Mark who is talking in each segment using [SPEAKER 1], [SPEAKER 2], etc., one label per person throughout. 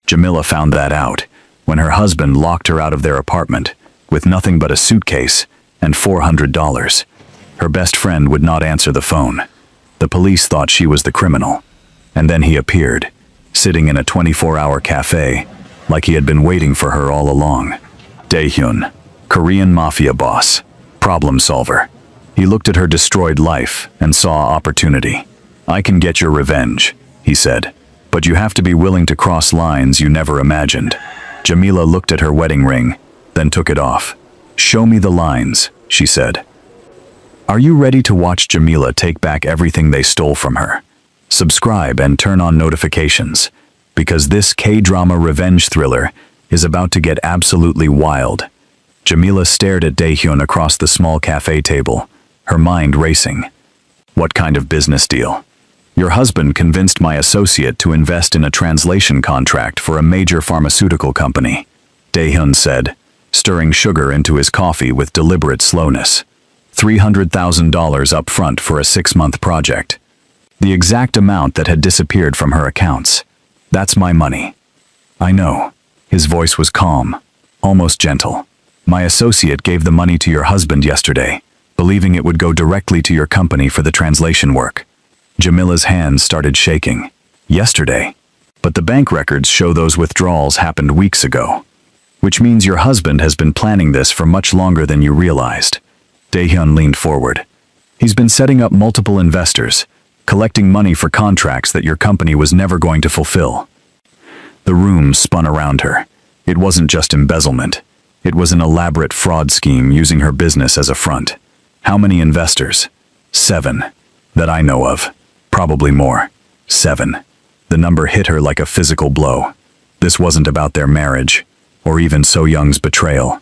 [SPEAKER 1] Jamila found that out when her husband locked her out of their apartment with nothing but a suitcase and $400. Her best friend would not answer the phone. The police thought she was the criminal. And then he appeared, sitting in a 24-hour cafe, like he had been waiting for her all along. Dae-hyun, Korean Mafia boss, problem solver. He looked at her destroyed life and saw opportunity. "I can get your revenge," he said, "but you have to be willing to cross lines you never imagined." Jamila looked at her wedding ring, then took it off. "Show me the lines," she said. Are you ready to watch Jamila take back everything they stole from her? Subscribe and turn on notifications, because this K-drama revenge thriller is about to get absolutely wild. Jamila stared at Dae-hyun across the small cafe table, her mind racing. "What kind of business deal?" "Your husband convinced my associate to invest in a translation contract for a major pharmaceutical company," Dae-hyun said, stirring sugar into his coffee with deliberate slowness. $300,000 up front for a 6-month project. The exact amount that had disappeared from her accounts. "That's my money." "I know." His voice was calm, almost gentle. "My associate gave the money to your husband yesterday, believing it would go directly to your company for the translation work." Jamila's hands started shaking. "Yesterday? But the bank records show those withdrawals happened weeks ago. Which means your husband has been planning this for much longer than you realized." Dae-hyun leaned forward. "He's been setting up multiple investors, collecting money for contracts that your company was never going to fulfill." The room spun around her. It wasn't just embezzlement. It was an elaborate fraud scheme using her business as a front. "How many investors?" "7. That I know of. Probably more. 7. The number hit her like a physical blow. This wasn't about their marriage, or even So Young's betrayal.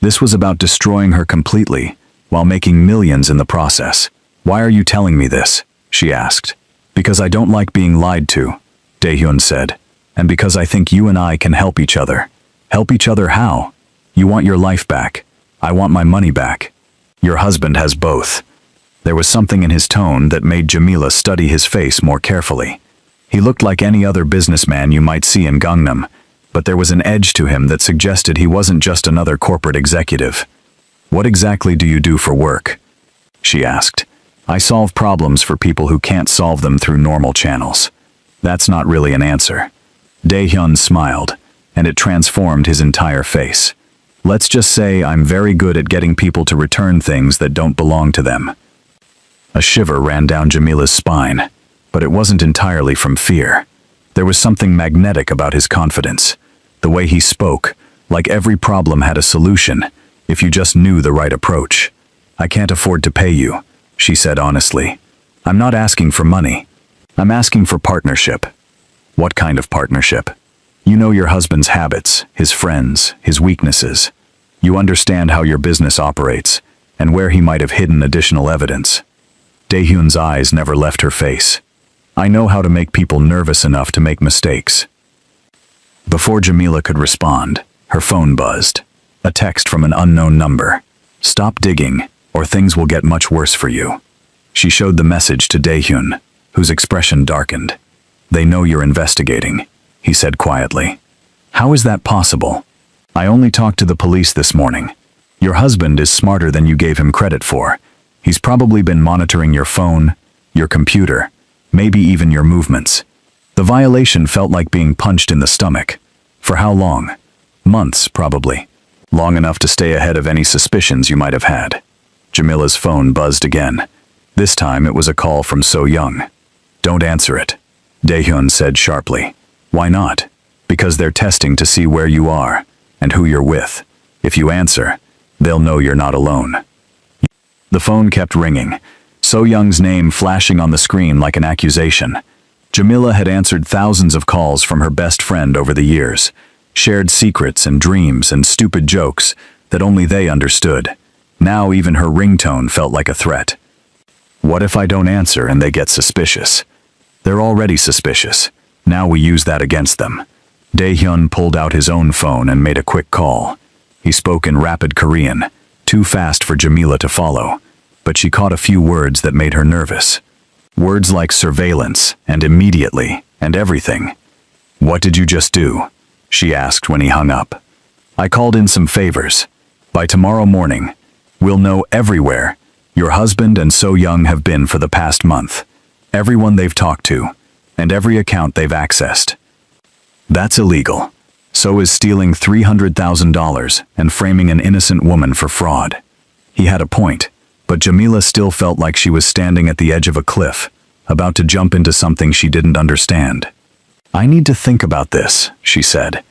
[SPEAKER 1] This was about destroying her completely, while making millions in the process. "Why are you telling me this?" she asked. "Because I don't like being lied to," Dae-hyun said. "And because I think you and I can help each other." "Help each other how?" "You want your life back. I want my money back. Your husband has both." There was something in his tone that made Jamila study his face more carefully. He looked like any other businessman you might see in Gangnam, but there was an edge to him that suggested he wasn't just another corporate executive. "What exactly do you do for work?" she asked. "I solve problems for people who can't solve them through normal channels." "That's not really an answer." Dae-hyun smiled, and it transformed his entire face. "Let's just say I'm very good at getting people to return things that don't belong to them." A shiver ran down Jamila's spine, but it wasn't entirely from fear. There was something magnetic about his confidence. The way he spoke, like every problem had a solution, if you just knew the right approach. "I can't afford to pay you," she said honestly. "I'm not asking for money. I'm asking for partnership." "What kind of partnership?" "You know your husband's habits, his friends, his weaknesses. You understand how your business operates, and where he might have hidden additional evidence." Dae-hyun's eyes never left her face. "I know how to make people nervous enough to make mistakes." Before Jamila could respond, her phone buzzed. A text from an unknown number. "Stop digging, or things will get much worse for you." She showed the message to Dae-hyun, whose expression darkened. "They know you're investigating," he said quietly. "How is that possible?" "I only talked to the police this morning. Your husband is smarter than you gave him credit for. He's probably been monitoring your phone, your computer, maybe even your movements." The violation felt like being punched in the stomach. For how long? Months, probably. Long enough to stay ahead of any suspicions you might have had. Jamila's phone buzzed again. This time it was a call from So Young. "Don't answer it," Dae-hyun said sharply. "Why not?" "Because they're testing to see where you are, and who you're with. If you answer, they'll know you're not alone." The phone kept ringing, So Young's name flashing on the screen like an accusation. Jamila had answered thousands of calls from her best friend over the years, shared secrets and dreams and stupid jokes that only they understood. Now even her ringtone felt like a threat. What if I don't answer and they get suspicious? They're already suspicious. Now we use that against them. Dae-hyun pulled out his own phone and made a quick call. He spoke in rapid Korean, too fast for Jamila to follow, but she caught a few words that made her nervous. Words like surveillance, and immediately, and everything. "What did you just do?" she asked when he hung up. I called in some favors. By tomorrow morning, we'll know everywhere your husband and So Young have been for the past month. Everyone they've talked to, and every account they've accessed. That's illegal. So is stealing $300,000 and framing an innocent woman for fraud. He had a point, but Jamila still felt like she was standing at the edge of a cliff, about to jump into something she didn't understand. I need to think about this, she said.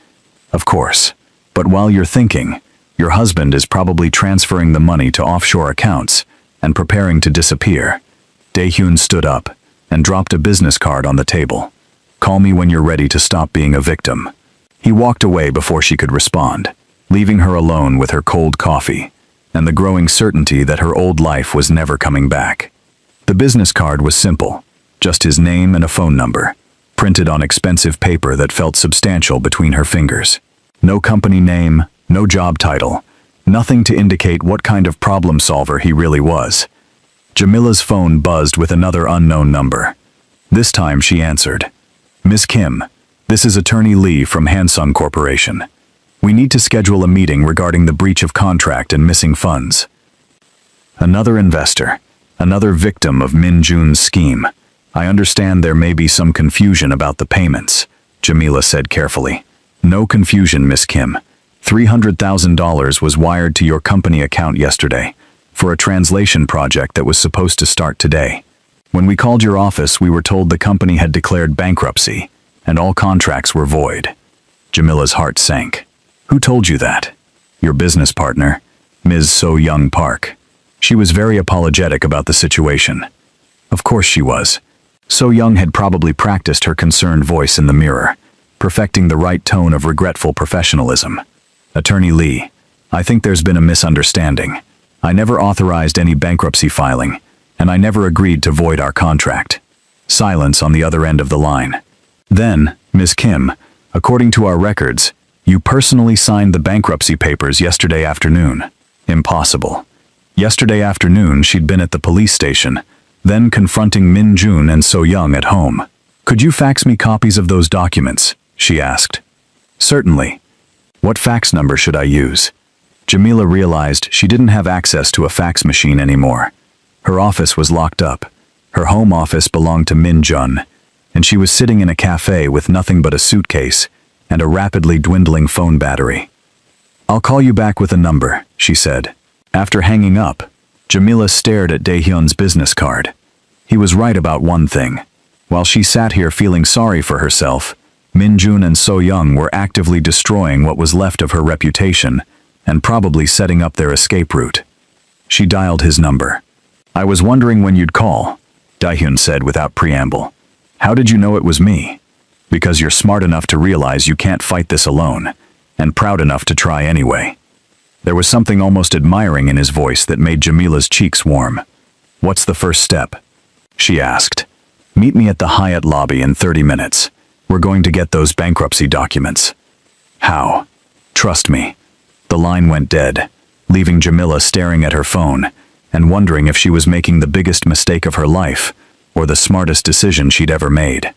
[SPEAKER 1] Of course. But while you're thinking, your husband is probably transferring the money to offshore accounts and preparing to disappear. Dae-hyun stood up and dropped a business card on the table. Call me when you're ready to stop being a victim. He walked away before she could respond, leaving her alone with her cold coffee and the growing certainty that her old life was never coming back. The business card was simple, just his name and a phone number, printed on expensive paper that felt substantial between her fingers. No company name, no job title, nothing to indicate what kind of problem solver he really was. Jamila's phone buzzed with another unknown number. This time she answered. Miss Kim, this is Attorney Lee from Hansung Corporation. We need to schedule a meeting regarding the breach of contract and missing funds. Another investor, another victim of Min Jun's scheme. I understand there may be some confusion about the payments, Jamila said carefully. No confusion, Miss Kim. $300,000 was wired to your company account yesterday for a translation project that was supposed to start today. When we called your office, we were told the company had declared bankruptcy and all contracts were void. Jamila's heart sank. Who told you that? Your business partner, Ms. So Young Park. She was very apologetic about the situation. Of course she was. So Young had probably practiced her concerned voice in the mirror, perfecting the right tone of regretful professionalism. Attorney Lee, I think there's been a misunderstanding. I never authorized any bankruptcy filing, and I never agreed to void our contract. Silence on the other end of the line. Then, Ms. Kim, according to our records, you personally signed the bankruptcy papers yesterday afternoon. Impossible. Yesterday afternoon she'd been at the police station, then confronting Min Jun and So Young at home. Could you fax me copies of those documents? She asked. Certainly. What fax number should I use? Jamila realized she didn't have access to a fax machine anymore. Her office was locked up. Her home office belonged to Min Jun, and she was sitting in a cafe with nothing but a suitcase and a rapidly dwindling phone battery. I'll call you back with a number, she said. After hanging up, Jamila stared at Dae-hyun's business card. He was right about one thing. While she sat here feeling sorry for herself, Min Jun and So Young were actively destroying what was left of her reputation and probably setting up their escape route. She dialed his number. I was wondering when you'd call, Dae-hyun said without preamble. How did you know it was me? Because you're smart enough to realize you can't fight this alone, and proud enough to try anyway. There was something almost admiring in his voice that made Jamila's cheeks warm. What's the first step? She asked. Meet me at the Hyatt lobby in 30 minutes. We're going to get those bankruptcy documents. How? Trust me. The line went dead, leaving Jamila staring at her phone and wondering if she was making the biggest mistake of her life or the smartest decision she'd ever made.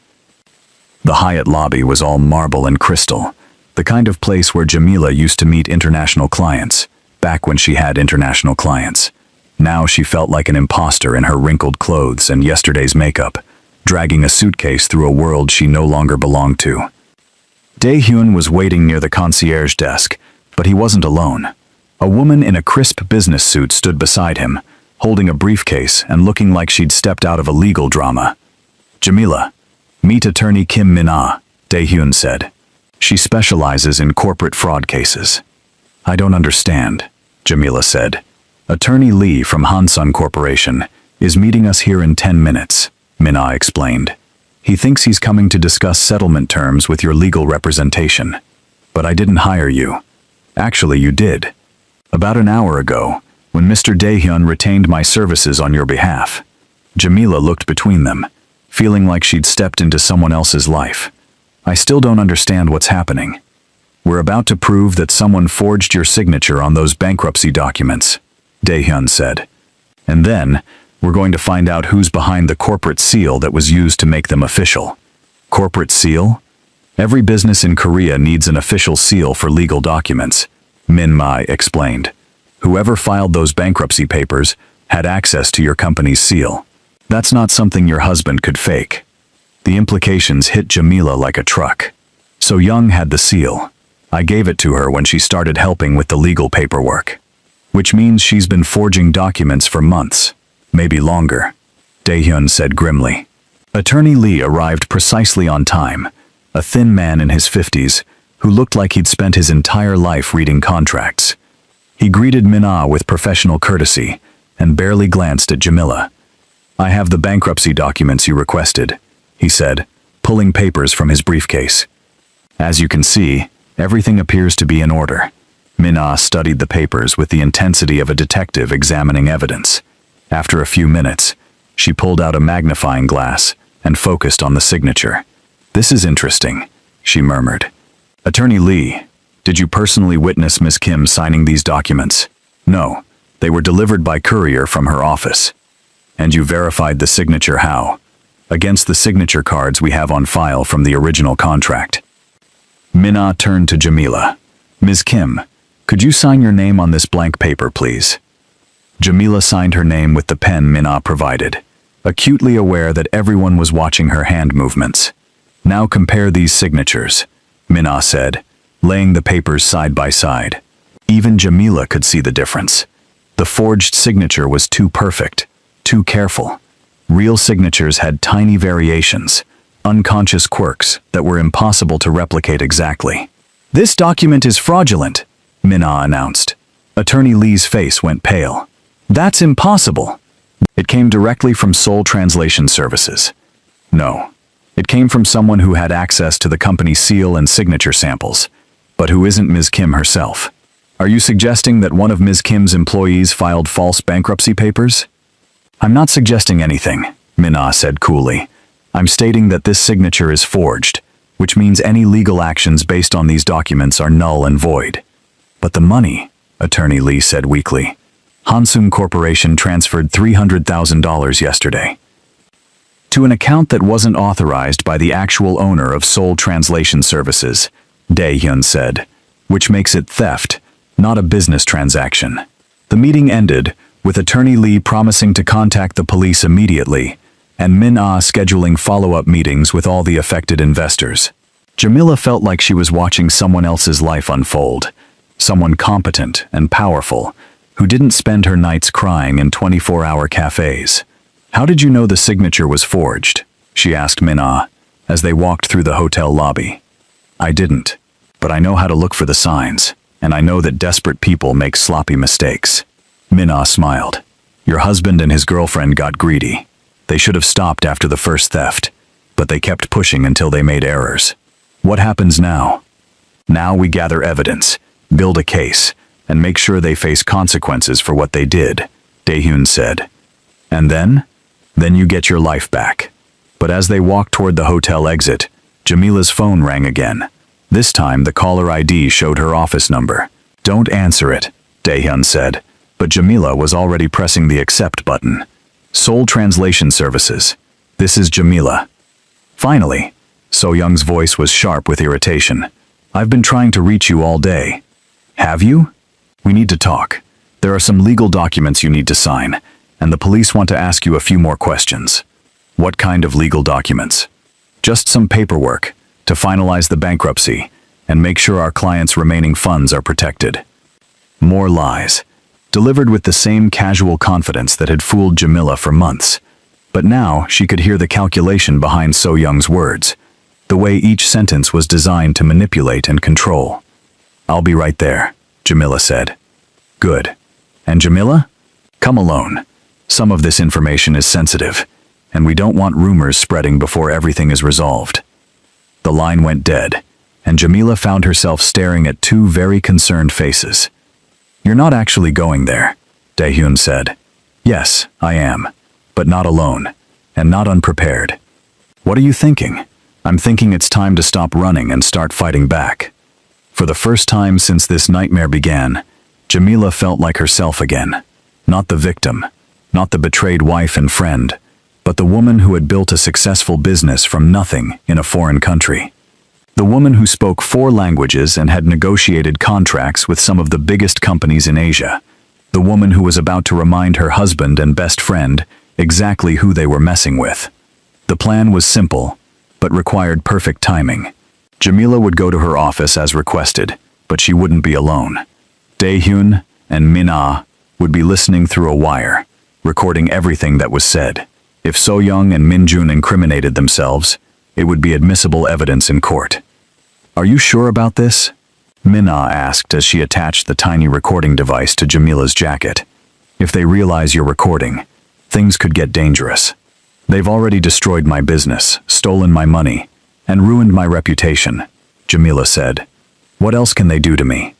[SPEAKER 1] The Hyatt lobby was all marble and crystal, the kind of place where Jamila used to meet international clients, back when she had international clients. Now she felt like an imposter in her wrinkled clothes and yesterday's makeup, dragging a suitcase through a world she no longer belonged to. Dae-hyun was waiting near the concierge desk, but he wasn't alone. A woman in a crisp business suit stood beside him, holding a briefcase and looking like she'd stepped out of a legal drama. Jamila, meet attorney Kim Min-ah, Dae-hyun said. She specializes in corporate fraud cases. I don't understand, Jamila said. Attorney Lee from Hansung Corporation is meeting us here in 10 minutes, Min-ah explained. He thinks he's coming to discuss settlement terms with your legal representation. But I didn't hire you. Actually, you did. About an hour ago, when Mr. Dae-hyun retained my services on your behalf. Jamila looked between them, feeling like she'd stepped into someone else's life. I still don't understand what's happening. We're about to prove that someone forged your signature on those bankruptcy documents, Dae-hyun said. And then, we're going to find out who's behind the corporate seal that was used to make them official. Corporate seal? Every business in Korea needs an official seal for legal documents, Min Mai explained. Whoever filed those bankruptcy papers had access to your company's seal. That's not something your husband could fake. The implications hit Jamila like a truck. So Young had the seal. I gave it to her when she started helping with the legal paperwork. Which means she's been forging documents for months, maybe longer, Dae-hyun said grimly. Attorney Lee arrived precisely on time, a thin man in his 50s who looked like he'd spent his entire life reading contracts. He greeted Min-ah with professional courtesy and barely glanced at Jamila. I have the bankruptcy documents you requested, he said, pulling papers from his briefcase. As you can see, everything appears to be in order. Min-ah studied the papers with the intensity of a detective examining evidence. After a few minutes, she pulled out a magnifying glass and focused on the signature. This is interesting, she murmured. Attorney Lee, did you personally witness Miss Kim signing these documents? No, they were delivered by courier from her office. And you verified the signature how? Against the signature cards we have on file from the original contract. Min-ah turned to Jamila. Ms. Kim, could you sign your name on this blank paper, please? Jamila signed her name with the pen Min-ah provided, acutely aware that everyone was watching her hand movements. Now compare these signatures, Min-ah said, laying the papers side by side. Even Jamila could see the difference. The forged signature was too perfect, too careful. Real signatures had tiny variations, unconscious quirks that were impossible to replicate exactly. This document is fraudulent, Min-ah announced. Attorney Lee's face went pale. That's impossible. It came directly from Seoul Translation Services. No, it came from someone who had access to the company's seal and signature samples, but who isn't Ms. Kim herself. Are you suggesting that one of Ms. Kim's employees filed false bankruptcy papers? I'm not suggesting anything, Min-ah said coolly. I'm stating that this signature is forged, which means any legal actions based on these documents are null and void. But the money, Attorney Lee said weakly. Hansung Corporation transferred $300,000 yesterday to an account that wasn't authorized by the actual owner of Seoul Translation Services, Dae-hyun said, which makes it theft, not a business transaction. The meeting ended with Attorney Lee promising to contact the police immediately and Min-ah scheduling follow-up meetings with all the affected investors. Jamila felt like she was watching someone else's life unfold, someone competent and powerful, who didn't spend her nights crying in 24-hour cafes. How did you know the signature was forged? She asked Min-ah, as they walked through the hotel lobby. I didn't, but I know how to look for the signs, and I know that desperate people make sloppy mistakes. Min-ah smiled. Your husband and his girlfriend got greedy. They should have stopped after the first theft, but they kept pushing until they made errors. What happens now? Now we gather evidence, build a case, and make sure they face consequences for what they did, Dae-hyun said. And then? Then you get your life back. But as they walked toward the hotel exit, Jamila's phone rang again. This time the caller ID showed her office number. Don't answer it, Dae-hyun said, but Jamila was already pressing the accept button. Seoul Translation Services. This is Jamila. Finally, So-young's voice was sharp with irritation. I've been trying to reach you all day. Have you? We need to talk. There are some legal documents you need to sign, and the police want to ask you a few more questions. What kind of legal documents? Just some paperwork to finalize the bankruptcy and make sure our client's remaining funds are protected. More lies, delivered with the same casual confidence that had fooled Jamila for months. But now she could hear the calculation behind So-young's words, the way each sentence was designed to manipulate and control. I'll be right there, Jamila said. Good. And Jamila? Come alone. Some of this information is sensitive, and we don't want rumors spreading before everything is resolved. The line went dead, and Jamila found herself staring at two very concerned faces. You're not actually going there, Dae-hyun said. Yes, I am, but not alone, and not unprepared. What are you thinking? I'm thinking it's time to stop running and start fighting back. For the first time since this nightmare began, Jamila felt like herself again. Not the victim, not the betrayed wife and friend, but the woman who had built a successful business from nothing in a foreign country. The woman who spoke 4 languages and had negotiated contracts with some of the biggest companies in Asia. The woman who was about to remind her husband and best friend exactly who they were messing with. The plan was simple, but required perfect timing. Jamila would go to her office as requested, but she wouldn't be alone. Dae-hyun and Min-ah would be listening through a wire, recording everything that was said. If So-young and Min-jun incriminated themselves, it would be admissible evidence in court. "Are you sure about this?" Min-ah asked as she attached the tiny recording device to Jamila's jacket. "If they realize you're recording, things could get dangerous. They've already destroyed my business, stolen my money, and ruined my reputation," Jamila said. "What else can they do to me?"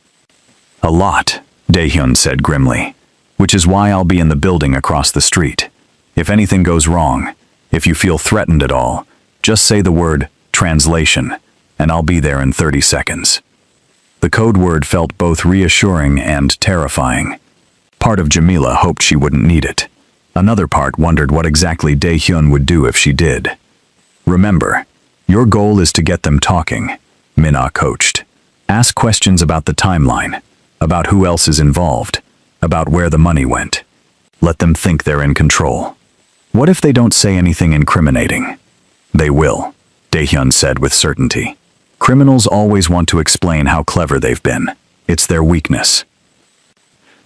[SPEAKER 1] "A lot," Dae-hyun said grimly, "which is why I'll be in the building across the street. If anything goes wrong, if you feel threatened at all, just say the word translation, and I'll be there in 30 seconds. The code word felt both reassuring and terrifying. Part of Jamila hoped she wouldn't need it. Another part wondered what exactly Dae-hyun would do if she did. "Remember, your goal is to get them talking," Min-ah coached. "Ask questions about the timeline, about who else is involved, about where the money went. Let them think they're in control. What if they don't say anything incriminating?" "They will," Dae-hyun said with certainty. "Criminals always want to explain how clever they've been. It's their weakness."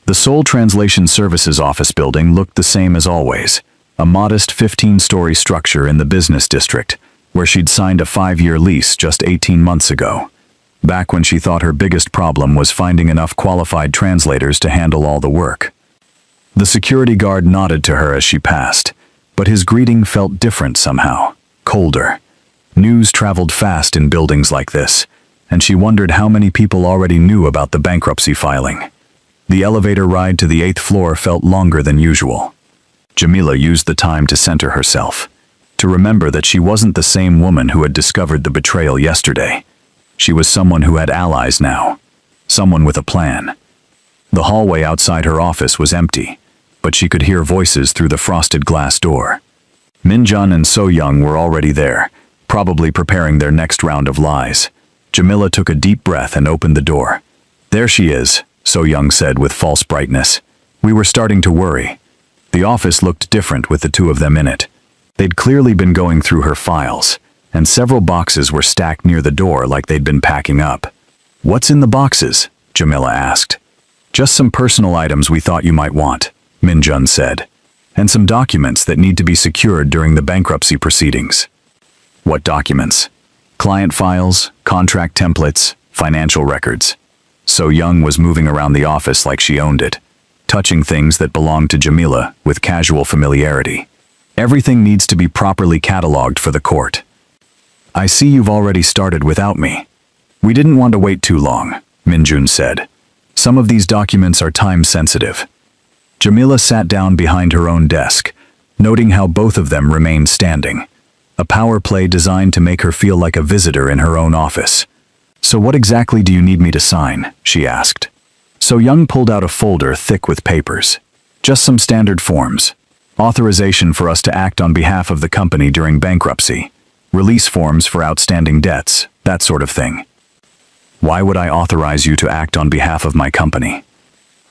[SPEAKER 1] The Seoul Translation Services office building looked the same as always, a modest 15-story structure in the business district, where she'd signed a 5-year lease just 18 months ago, back when she thought her biggest problem was finding enough qualified translators to handle all the work. The security guard nodded to her as she passed, but his greeting felt different somehow, colder. News traveled fast in buildings like this, and she wondered how many people already knew about the bankruptcy filing. The elevator ride to the 8th floor felt longer than usual. Jamila used the time to center herself, to remember that she wasn't the same woman who had discovered the betrayal yesterday. She was someone who had allies now, someone with a plan. The hallway outside her office was empty, but she could hear voices through the frosted glass door. Min-jun and So-young were already there, probably preparing their next round of lies. Jamila took a deep breath and opened the door. "There she is," So-young said with false brightness. "We were starting to worry." The office looked different with the two of them in it. They'd clearly been going through her files, and several boxes were stacked near the door like they'd been packing up. "What's in the boxes?" Jamila asked. "Just some personal items we thought you might want," Min-jun said, "and some documents that need to be secured during the bankruptcy proceedings." "What documents?" "Client files, contract templates, financial records." So-young was moving around the office like she owned it, touching things that belonged to Jamila with casual familiarity. "Everything needs to be properly cataloged for the court." "I see you've already started without me." "We didn't want to wait too long," Min-jun said. "Some of these documents are time-sensitive." Jamila sat down behind her own desk, noting how both of them remained standing. A power play designed to make her feel like a visitor in her own office. "So what exactly do you need me to sign?" she asked. So-young pulled out a folder thick with papers. "Just some standard forms. Authorization for us to act on behalf of the company during bankruptcy. Release forms for outstanding debts, that sort of thing." "Why would I authorize you to act on behalf of my company?"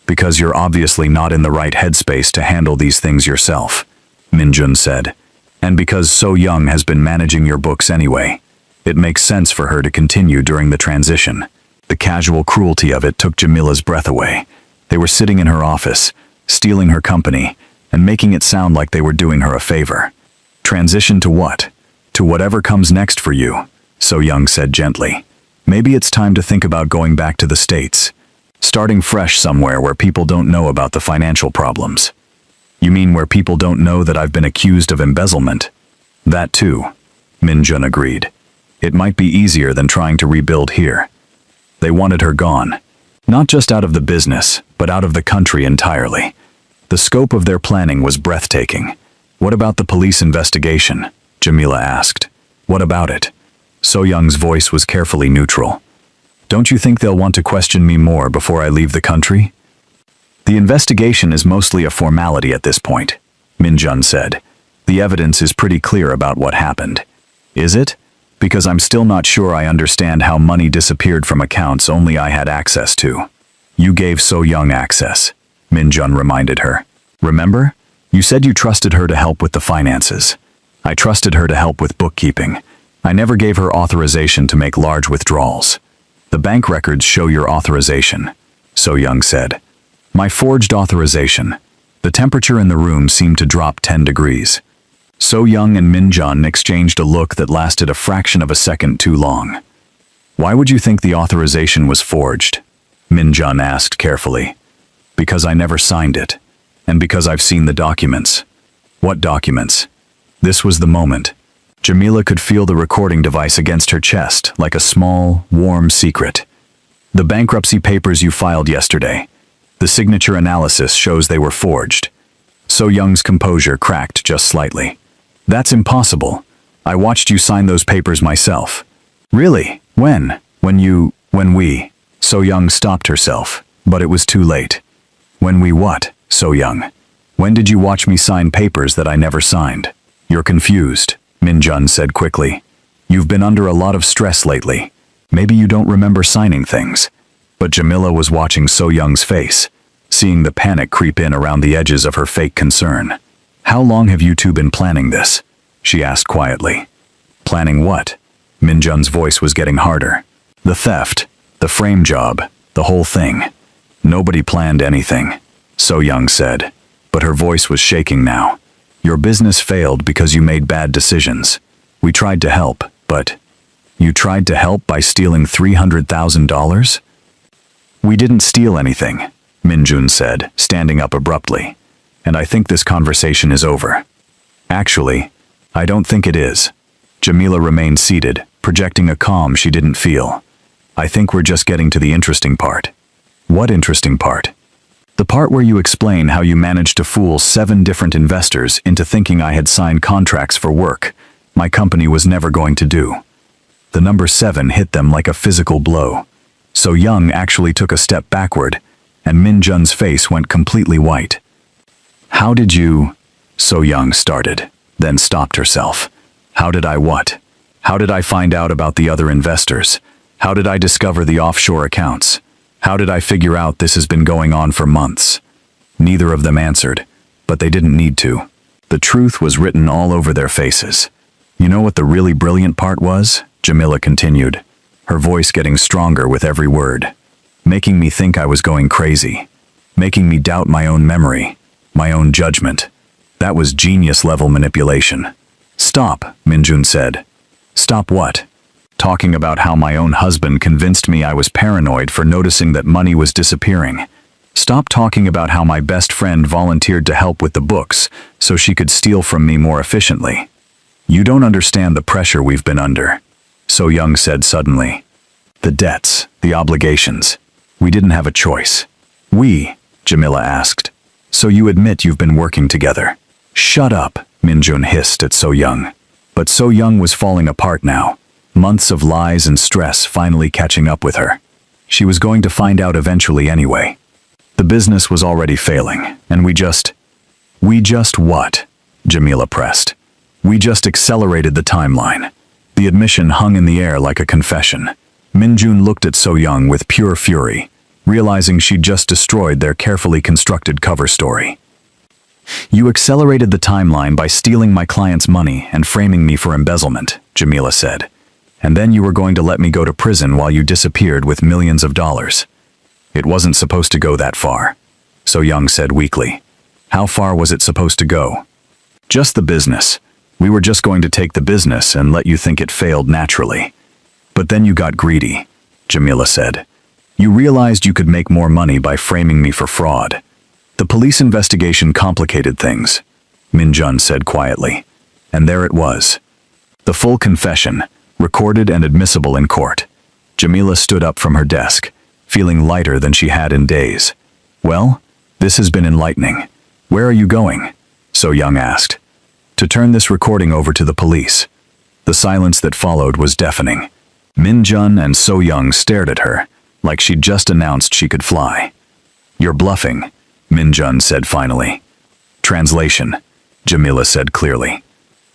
[SPEAKER 1] "Because you're obviously not in the right headspace to handle these things yourself," Min-jun said. "And because So-young has been managing your books anyway, it makes sense for her to continue during the transition." The casual cruelty of it took Jamila's breath away. They were sitting in her office, stealing her company, and making it sound like they were doing her a favor. "Transition to what?" "To whatever comes next for you," So-young said gently. "Maybe it's time to think about going back to the States. Starting fresh somewhere where people don't know about the financial problems." "You mean where people don't know that I've been accused of embezzlement?" "That too," Min-jun agreed. "It might be easier than trying to rebuild here." They wanted her gone. Not just out of the business, but out of the country entirely. The scope of their planning was breathtaking. "What about the police investigation?" Jamila asked. "What about it?" So-young's voice was carefully neutral. "Don't you think they'll want to question me more before I leave the country?" "The investigation is mostly a formality at this point," Min-jun said. "The evidence is pretty clear about what happened." "Is it? Because I'm still not sure I understand how money disappeared from accounts only I had access to. You gave So Young access, Min-jun reminded her. Remember? You said you trusted her to help with the finances. I trusted her to help with bookkeeping. I never gave her authorization to make large withdrawals. The bank records show your authorization, So Young said. My forged authorization. The temperature in the room seemed to drop 10 degrees. So Young and Min-jun exchanged a look that lasted a fraction of a second too long. Why would you think the authorization was forged? Min-jun asked carefully. Because I never signed it. And because I've seen the documents. What documents? This was the moment. Jamila could feel the recording device against her chest, like a small, warm secret. The bankruptcy papers you filed yesterday. The signature analysis shows they were forged. So Young's composure cracked just slightly. That's impossible. I watched you sign those papers myself. Really? When? When we... So Young stopped herself, but it was too late. When we what? So Young. When did you watch me sign papers that I never signed? You're confused, Min-jun said quickly. You've been under a lot of stress lately. Maybe you don't remember signing things. But Jamila was watching So Young's face, seeing the panic creep in around the edges of her fake concern. How long have you two been planning this? She asked quietly. Planning what? Min-jun's voice was getting harder. The theft, the frame job, the whole thing. Nobody planned anything, So Young said, but her voice was shaking now. Your business failed because you made bad decisions. We tried to help, but... You tried to help by stealing $300,000? We didn't steal anything, Min-jun said, standing up abruptly. And I think this conversation is over. Actually, I don't think it is. Jamila remained seated, projecting a calm she didn't feel. I think we're just getting to the interesting part. What interesting part? The part where you explain how you managed to fool 7 different investors into thinking I had signed contracts for work my company was never going to do. The number 7 hit them like a physical blow. So Young actually took a step backward, and Min-jun's face went completely white. How did you... So Young started, then stopped herself. How did I what? How did I find out about the other investors? How did I discover the offshore accounts? How did I figure out this has been going on for months? Neither of them answered, but they didn't need to. The truth was written all over their faces. You know what the really brilliant part was? Jamila continued, her voice getting stronger with every word. Making me think I was going crazy. Making me doubt my own memory, my own judgment. That was genius-level manipulation. Stop, Min-jun said. Stop what? Talking about how my own husband convinced me I was paranoid for noticing that money was disappearing. Stop talking about how my best friend volunteered to help with the books so she could steal from me more efficiently. You don't understand the pressure we've been under, So Young said suddenly. The debts, the obligations. We didn't have a choice. We, Jamila asked. So you admit you've been working together? Shut up, Min-jun hissed at So Young. But So Young was falling apart now. Months of lies and stress finally catching up with her. She was going to find out eventually anyway. The business was already failing, and we just what? Jamila pressed. We just accelerated the timeline. The admission hung in the air like a confession. Min-jun looked at So Young with pure fury, realizing she'd just destroyed their carefully constructed cover story. You accelerated the timeline by stealing my client's money and framing me for embezzlement, Jamila said. And then you were going to let me go to prison while you disappeared with millions of dollars. It wasn't supposed to go that far, So Young said weakly. How far was it supposed to go? Just the business. We were just going to take the business and let you think it failed naturally. But then you got greedy, Jamila said. You realized you could make more money by framing me for fraud. The police investigation complicated things, Min-jun said quietly. And there it was. The full confession, recorded and admissible in court. Jamila stood up from her desk, feeling lighter than she had in days. Well, this has been enlightening. Where are you going? So Young asked. To turn this recording over to the police. The silence that followed was deafening. Min-jun and So Young stared at her, like she'd just announced she could fly. You're bluffing, Min-jun said finally. Translation, Jamila said clearly.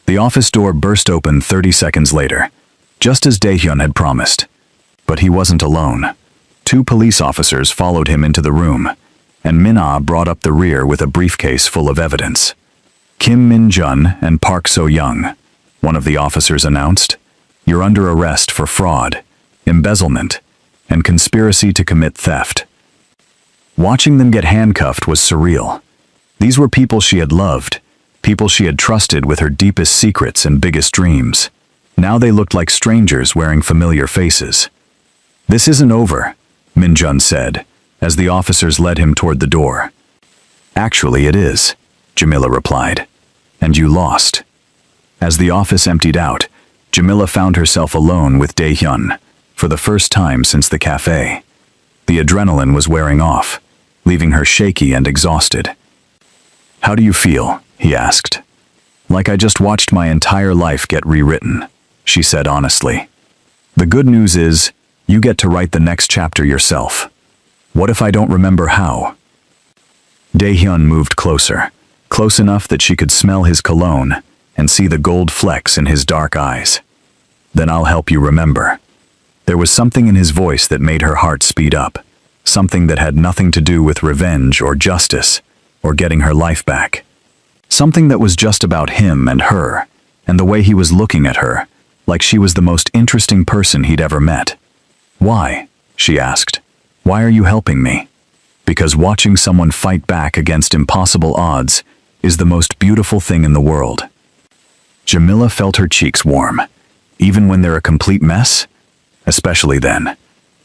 [SPEAKER 1] The office door burst open 30 seconds later. just as Daehyun had promised. But he wasn't alone. 2 police officers followed him into the room, and Min-ah brought up the rear with a briefcase full of evidence. Kim Min-jun and Park So-young, one of the officers announced. You're under arrest for fraud, embezzlement, and conspiracy to commit theft. Watching them get handcuffed was surreal. These were people she had loved, people she had trusted with her deepest secrets and biggest dreams. Now they looked like strangers wearing familiar faces. This isn't over, Min-jun said, as the officers led him toward the door. Actually, it is, Jamila replied. And you lost. As the office emptied out, Jamila found herself alone with Daehyun, for the first time since the cafe. The adrenaline was wearing off, leaving her shaky and exhausted. How do you feel? He asked. Like I just watched my entire life get rewritten, she said honestly. The good news is, you get to write the next chapter yourself. What if I don't remember how? Daehyun moved closer, close enough that she could smell his cologne and see the gold flecks in his dark eyes. Then I'll help you remember. There was something in his voice that made her heart speed up, something that had nothing to do with revenge or justice or getting her life back. Something that was just about him and her, and the way he was looking at her, like she was the most interesting person he'd ever met. Why? She asked. Why are you helping me? Because watching someone fight back against impossible odds is the most beautiful thing in the world. Jamila felt her cheeks warm, even when they're a complete mess? Especially then.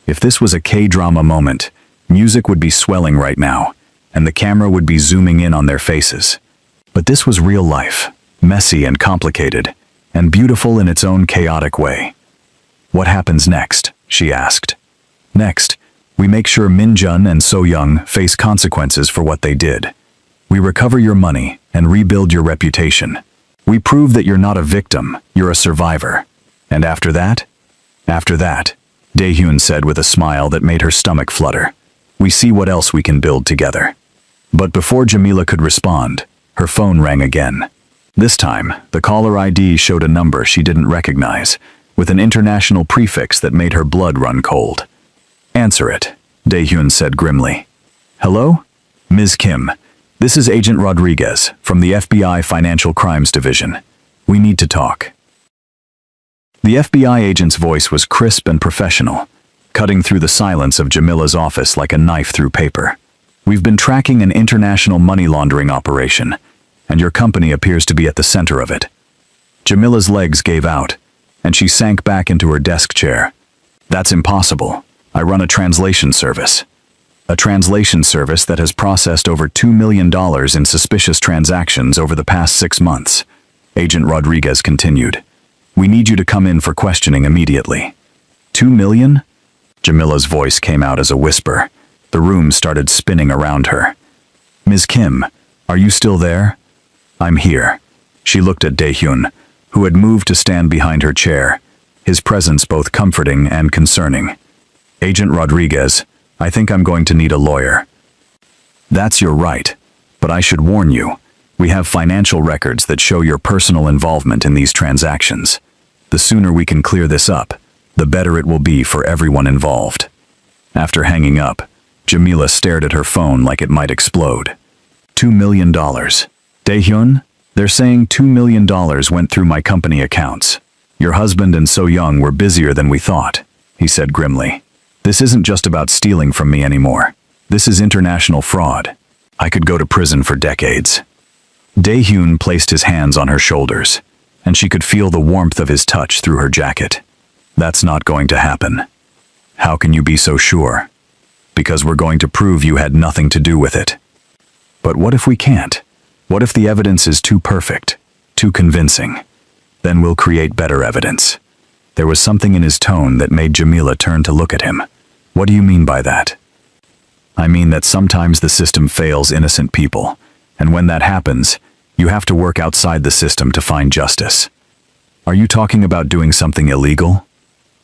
[SPEAKER 1] If this was a K-drama moment, music would be swelling right now, and the camera would be zooming in on their faces. But this was real life, messy and complicated, and beautiful in its own chaotic way. What happens next? She asked. Next, we make sure Min-jun and So-young face consequences for what they did. We recover your money and rebuild your reputation. We prove that you're not a victim, you're a survivor. And after that? After that, Daehyun said with a smile that made her stomach flutter. We see what else we can build together. But before Jamila could respond, her phone rang again. This time, the caller ID showed a number she didn't recognize, with an international prefix that made her blood run cold. Answer it, Daehyun said grimly. Hello? Ms. Kim, this is Agent Rodriguez from the FBI Financial Crimes Division. We need to talk. The FBI agent's voice was crisp and professional, cutting through the silence of Jamila's office like a knife through paper. We've been tracking an international money laundering operation, and your company appears to be at the center of it. Jamila's legs gave out, and she sank back into her desk chair. That's impossible. I run a translation service. A translation service that has processed over $2 million in suspicious transactions over the past 6 months. Agent Rodriguez continued. We need you to come in for questioning immediately. 2 million? Jamila's voice came out as a whisper. The room started spinning around her. Ms. Kim, are you still there? I'm here. She looked at Daehyun, who had moved to stand behind her chair, his presence both comforting and concerning. Agent Rodriguez, I think I'm going to need a lawyer. That's your right, but I should warn you, we have financial records that show your personal involvement in these transactions. The sooner we can clear this up, the better it will be for everyone involved. After hanging up, Jamila stared at her phone like it might explode. $2 million. Daehyun, they're saying $2 million went through my company accounts. Your husband and So-young were busier than we thought, he said grimly. This isn't just about stealing from me anymore. This is international fraud. I could go to prison for decades. Daehyun placed his hands on her shoulders, and she could feel the warmth of his touch through her jacket. That's not going to happen. How can you be so sure? Because we're going to prove you had nothing to do with it. But what if we can't? What if the evidence is too perfect, too convincing? Then we'll create better evidence. There was something in his tone that made Jamila turn to look at him. What do you mean by that? I mean that sometimes the system fails innocent people, and when that happens, you have to work outside the system to find justice. Are you talking about doing something illegal?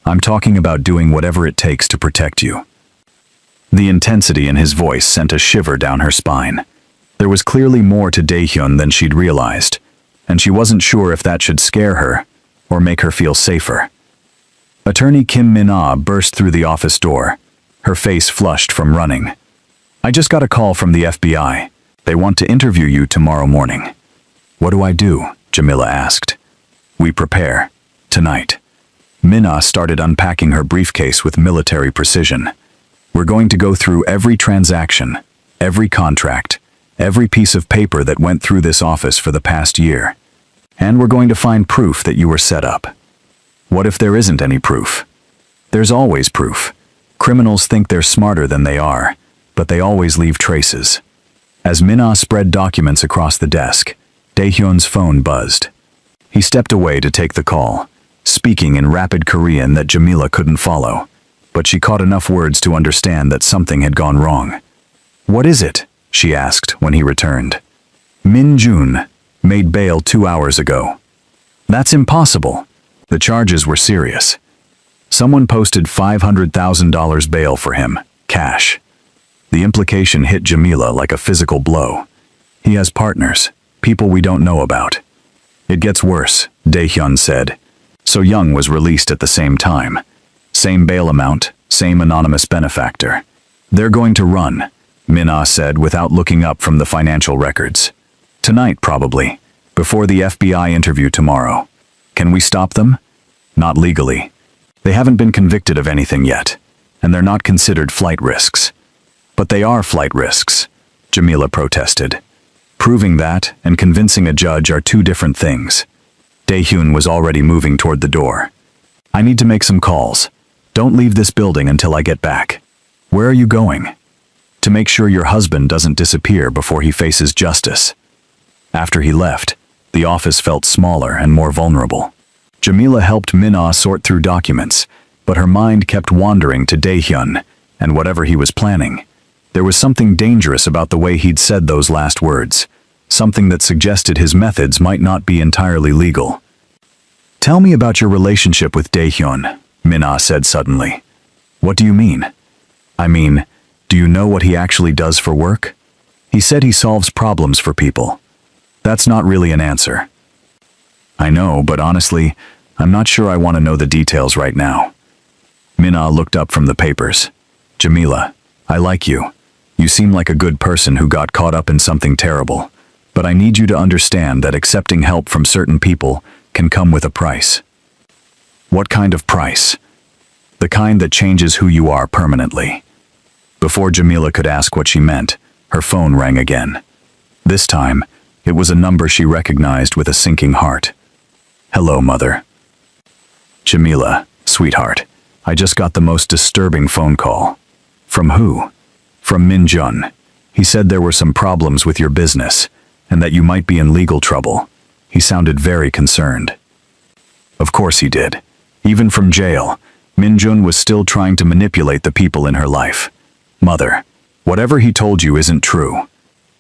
[SPEAKER 1] I'm talking about doing whatever it takes to protect you. The intensity in his voice sent a shiver down her spine. There was clearly more to Daehyun than she'd realized, and she wasn't sure if that should scare her or make her feel safer. Attorney Kim Min-ah burst through the office door, her face flushed from running. I just got a call from the FBI. They want to interview you tomorrow morning. What do I do? Jamila asked. We prepare. Tonight. Min-ah started unpacking her briefcase with military precision. We're going to go through every transaction, every contract, every piece of paper that went through this office for the past year. And we're going to find proof that you were set up. What if there isn't any proof? There's always proof. Criminals think they're smarter than they are, but they always leave traces. As Min-ah spread documents across the desk, Dae-hyun's phone buzzed. He stepped away to take the call, speaking in rapid Korean that Jamila couldn't follow, but she caught enough words to understand that something had gone wrong. What is it? She asked when he returned. Min-jun made bail 2 hours ago. That's impossible. The charges were serious. Someone posted $500,000 bail for him, cash. The implication hit Jamila like a physical blow. He has partners, people we don't know about. It gets worse, Dae-hyun said. So Young was released at the same time. Same bail amount, same anonymous benefactor. They're going to run, Min-ah said without looking up from the financial records. Tonight, probably, before the FBI interview tomorrow. Can we stop them? Not legally. They haven't been convicted of anything yet, and they're not considered flight risks. But they are flight risks, Jamila protested. Proving that and convincing a judge are two different things. Dae-hyun was already moving toward the door. I need to make some calls. Don't leave this building until I get back. Where are you going? To make sure your husband doesn't disappear before he faces justice. After he left, the office felt smaller and more vulnerable. Jamila helped Min-ah sort through documents, but her mind kept wandering to Dae-hyun and whatever he was planning. There was something dangerous about the way he'd said those last words, something that suggested his methods might not be entirely legal. Tell me about your relationship with Dae-hyun, Min-ah said suddenly. What do you mean? I mean, do you know what he actually does for work? He said he solves problems for people. That's not really an answer. I know, but honestly, I'm not sure I want to know the details right now. Min-ah looked up from the papers. Jamila, I like you. You seem like a good person who got caught up in something terrible, but I need you to understand that accepting help from certain people can come with a price. What kind of price? The kind that changes who you are permanently. Before Jamila could ask what she meant, her phone rang again. This time, it was a number she recognized with a sinking heart. Hello, Mother. Jamila, sweetheart, I just got the most disturbing phone call. From who? From Min-jun. He said there were some problems with your business, and that you might be in legal trouble. He sounded very concerned. Of course he did. Even from jail, Min-jun was still trying to manipulate the people in her life. Mother, whatever he told you isn't true.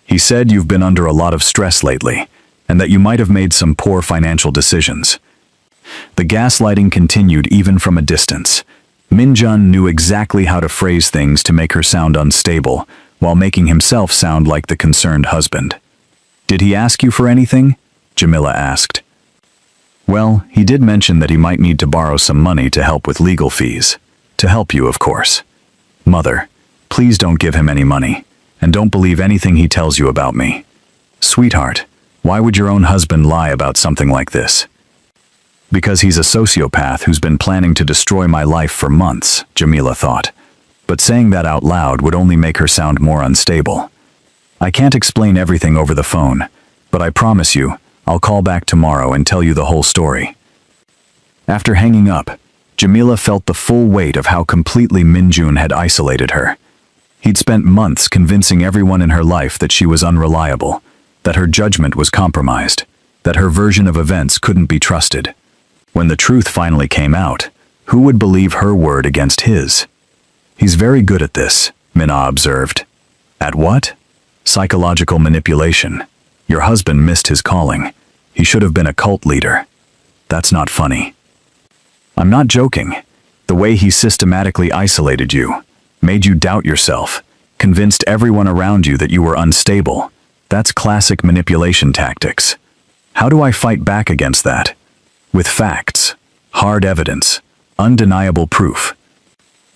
[SPEAKER 1] He said you've been under a lot of stress lately, and that you might have made some poor financial decisions. The gaslighting continued even from a distance. Min-jun knew exactly how to phrase things to make her sound unstable, while making himself sound like the concerned husband. Did he ask you for anything? Jamila asked. Well, he did mention that he might need to borrow some money to help with legal fees. To help you, of course. Mother, please don't give him any money, and don't believe anything he tells you about me. Sweetheart, why would your own husband lie about something like this? Because he's a sociopath who's been planning to destroy my life for months, Jamila thought. But saying that out loud would only make her sound more unstable. I can't explain everything over the phone, but I promise you, I'll call back tomorrow and tell you the whole story. After hanging up, Jamila felt the full weight of how completely Min-jun had isolated her. He'd spent months convincing everyone in her life that she was unreliable, that her judgment was compromised, that her version of events couldn't be trusted. When the truth finally came out, who would believe her word against his? He's very good at this, Min-ah observed. At what? Psychological manipulation. Your husband missed his calling. He should have been a cult leader. That's not funny. I'm not joking. The way he systematically isolated you, made you doubt yourself, convinced everyone around you that you were unstable. That's classic manipulation tactics. How do I fight back against that? With facts, hard evidence, Undeniable proof.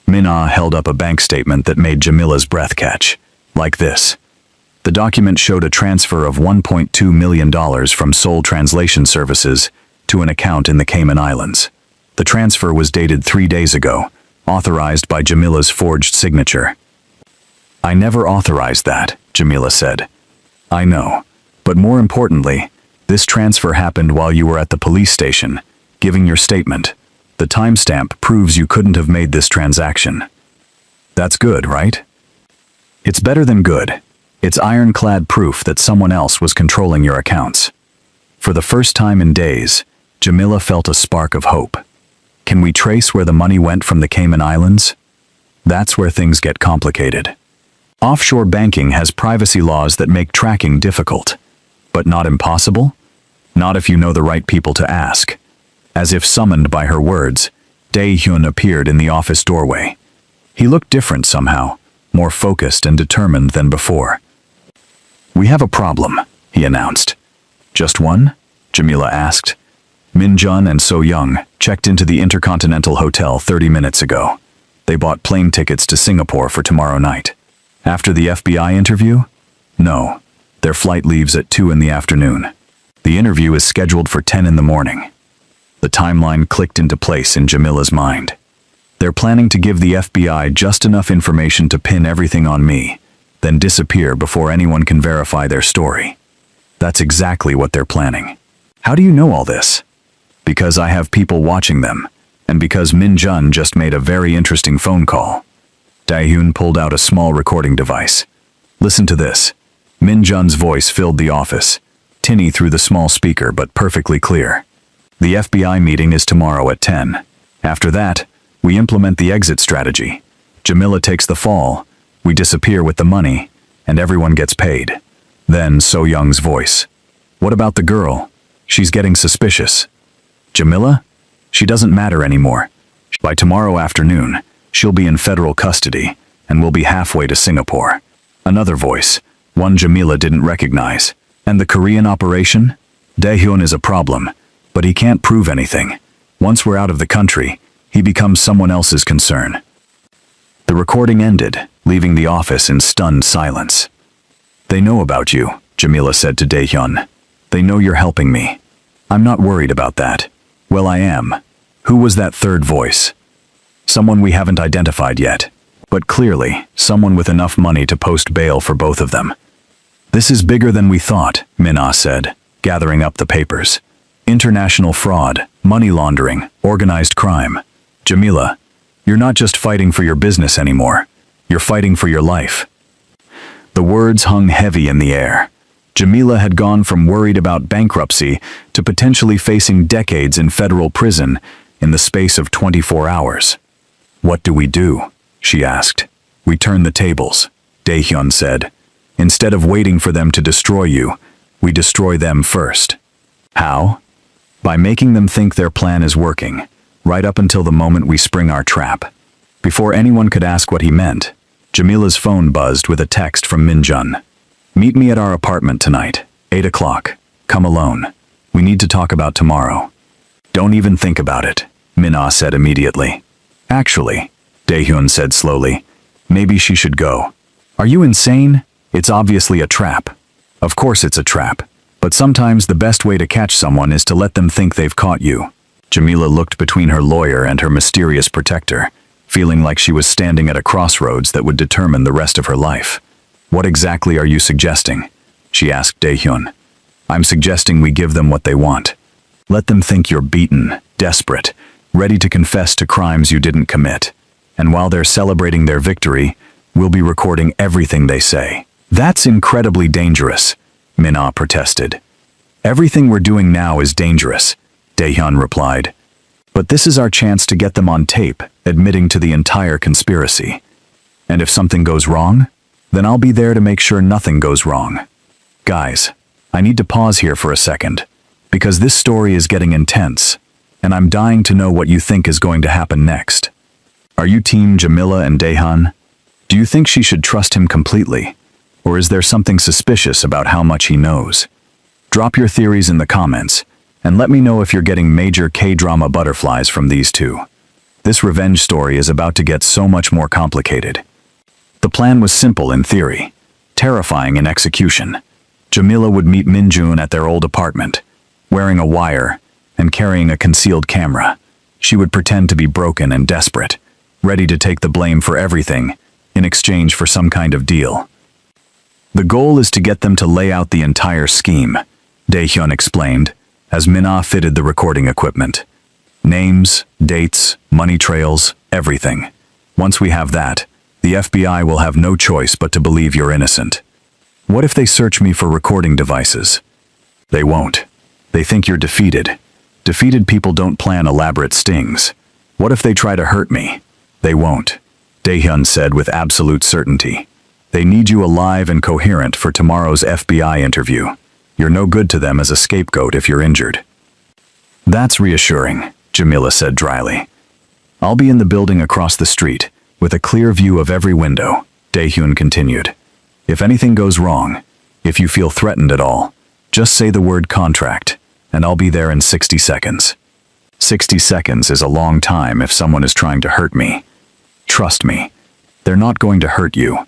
[SPEAKER 1] Minna held up a bank statement that made Jamila's breath catch. Like this. The document showed a transfer of $1.2 million from Seoul Translation Services to an account in the Cayman Islands. The transfer was dated 3 days ago, authorized by Jamila's forged signature. I never authorized that, Jamila said. I know. But more importantly, this transfer happened while you were at the police station, giving your statement. The timestamp proves you couldn't have made this transaction. That's good, right? It's better than good. It's ironclad proof that someone else was controlling your accounts. For the first time in days, Jamila felt a spark of hope. Can we trace where the money went from the Cayman Islands? That's where things get complicated. Offshore banking has privacy laws that make tracking difficult. But not impossible? Not if you know the right people to ask. As if summoned by her words, Dae-hyun appeared in the office doorway. He looked different somehow, more focused and determined than before. We have a problem, he announced. Just one? Jamila asked. Min-jun and So-young checked into the Intercontinental Hotel 30 minutes ago. They bought plane tickets to Singapore for tomorrow night. After the FBI interview? No. Their flight leaves at 2 in the afternoon. The interview is scheduled for 10 in the morning. The timeline clicked into place in Jamila's mind. They're planning to give the FBI just enough information to pin everything on me, then disappear before anyone can verify their story. That's exactly what they're planning. How do you know all this? Because I have people watching them, and because Min-jun just made a very interesting phone call. Dae-hyun pulled out a small recording device. Listen to this. Min-jun's voice filled the office, tinny through the small speaker but perfectly clear. The FBI meeting is tomorrow at 10. After that, we implement the exit strategy. Jamila takes the fall, we disappear with the money, and everyone gets paid. Then So-young's voice. What about the girl? She's getting suspicious. Jamila? She doesn't matter anymore. By tomorrow afternoon, she'll be in federal custody, and we'll be halfway to Singapore. Another voice, one Jamila didn't recognize. And the Korean operation? Dae-hyun is a problem, but he can't prove anything. Once we're out of the country, he becomes someone else's concern. The recording ended, leaving the office in stunned silence. They know about you, Jamila said to Dae-hyun. They know you're helping me. I'm not worried about that. Well, I am. Who was that third voice? Someone we haven't identified yet, but clearly, someone with enough money to post bail for both of them. This is bigger than we thought, Minna said, gathering up the papers. International fraud, money laundering, organized crime. Jamila, you're not just fighting for your business anymore. You're fighting for your life. The words hung heavy in the air. Jamila had gone from worried about bankruptcy to potentially facing decades in federal prison in the space of 24 hours. What do we do? She asked. We turn the tables, Dae-hyun said. Instead of waiting for them to destroy you, we destroy them first. How? By making them think their plan is working, right up until the moment we spring our trap. Before anyone could ask what he meant, Jamila's phone buzzed with a text from Min-jun. Meet me at our apartment tonight, 8 o'clock. Come alone. We need to talk about tomorrow. Don't even think about it, Minna said immediately. Actually, Dae-hyun said slowly, maybe she should go. Are you insane? It's obviously a trap. Of course it's a trap, but sometimes the best way to catch someone is to let them think they've caught you. Jamila looked between her lawyer and her mysterious protector, feeling like she was standing at a crossroads that would determine the rest of her life. What exactly are you suggesting? She asked Dae-hyun. I'm suggesting we give them what they want. Let them think you're beaten, desperate, ready to confess to crimes you didn't commit. And while they're celebrating their victory, we'll be recording everything they say. That's incredibly dangerous, Minna protested. Everything we're doing now is dangerous, Dae-hyun replied. But this is our chance to get them on tape, admitting to the entire conspiracy. And if something goes wrong, then I'll be there to make sure nothing goes wrong. Guys, I need to pause here for a second, because this story is getting intense, and I'm dying to know what you think is going to happen next. Are you team Jamila and Dae-hyun? Do you think she should trust him completely? Or is there something suspicious about how much he knows? Drop your theories in the comments, and let me know if you're getting major K-drama butterflies from these two. This revenge story is about to get so much more complicated. The plan was simple in theory, terrifying in execution. Jamila would meet Minjun at their old apartment, wearing a wire and carrying a concealed camera. She would pretend to be broken and desperate, ready to take the blame for everything in exchange for some kind of deal. The goal is to get them to lay out the entire scheme, Dae-hyun explained, as Min-ah fitted the recording equipment. Names, dates, money trails, everything. Once we have that, the FBI will have no choice but to believe you're innocent. What if they search me for recording devices? They won't. They think you're defeated. Defeated people don't plan elaborate stings. What if they try to hurt me? They won't, Dae-hyun said with absolute certainty. They need you alive and coherent for tomorrow's FBI interview. You're no good to them as a scapegoat if you're injured. That's reassuring, Jamila said dryly. I'll be in the building across the street, with a clear view of every window, Dae-hyun continued. If anything goes wrong, if you feel threatened at all, just say the word contract, and I'll be there in 60 seconds. 60 seconds is a long time if someone is trying to hurt me. Trust me, they're not going to hurt you.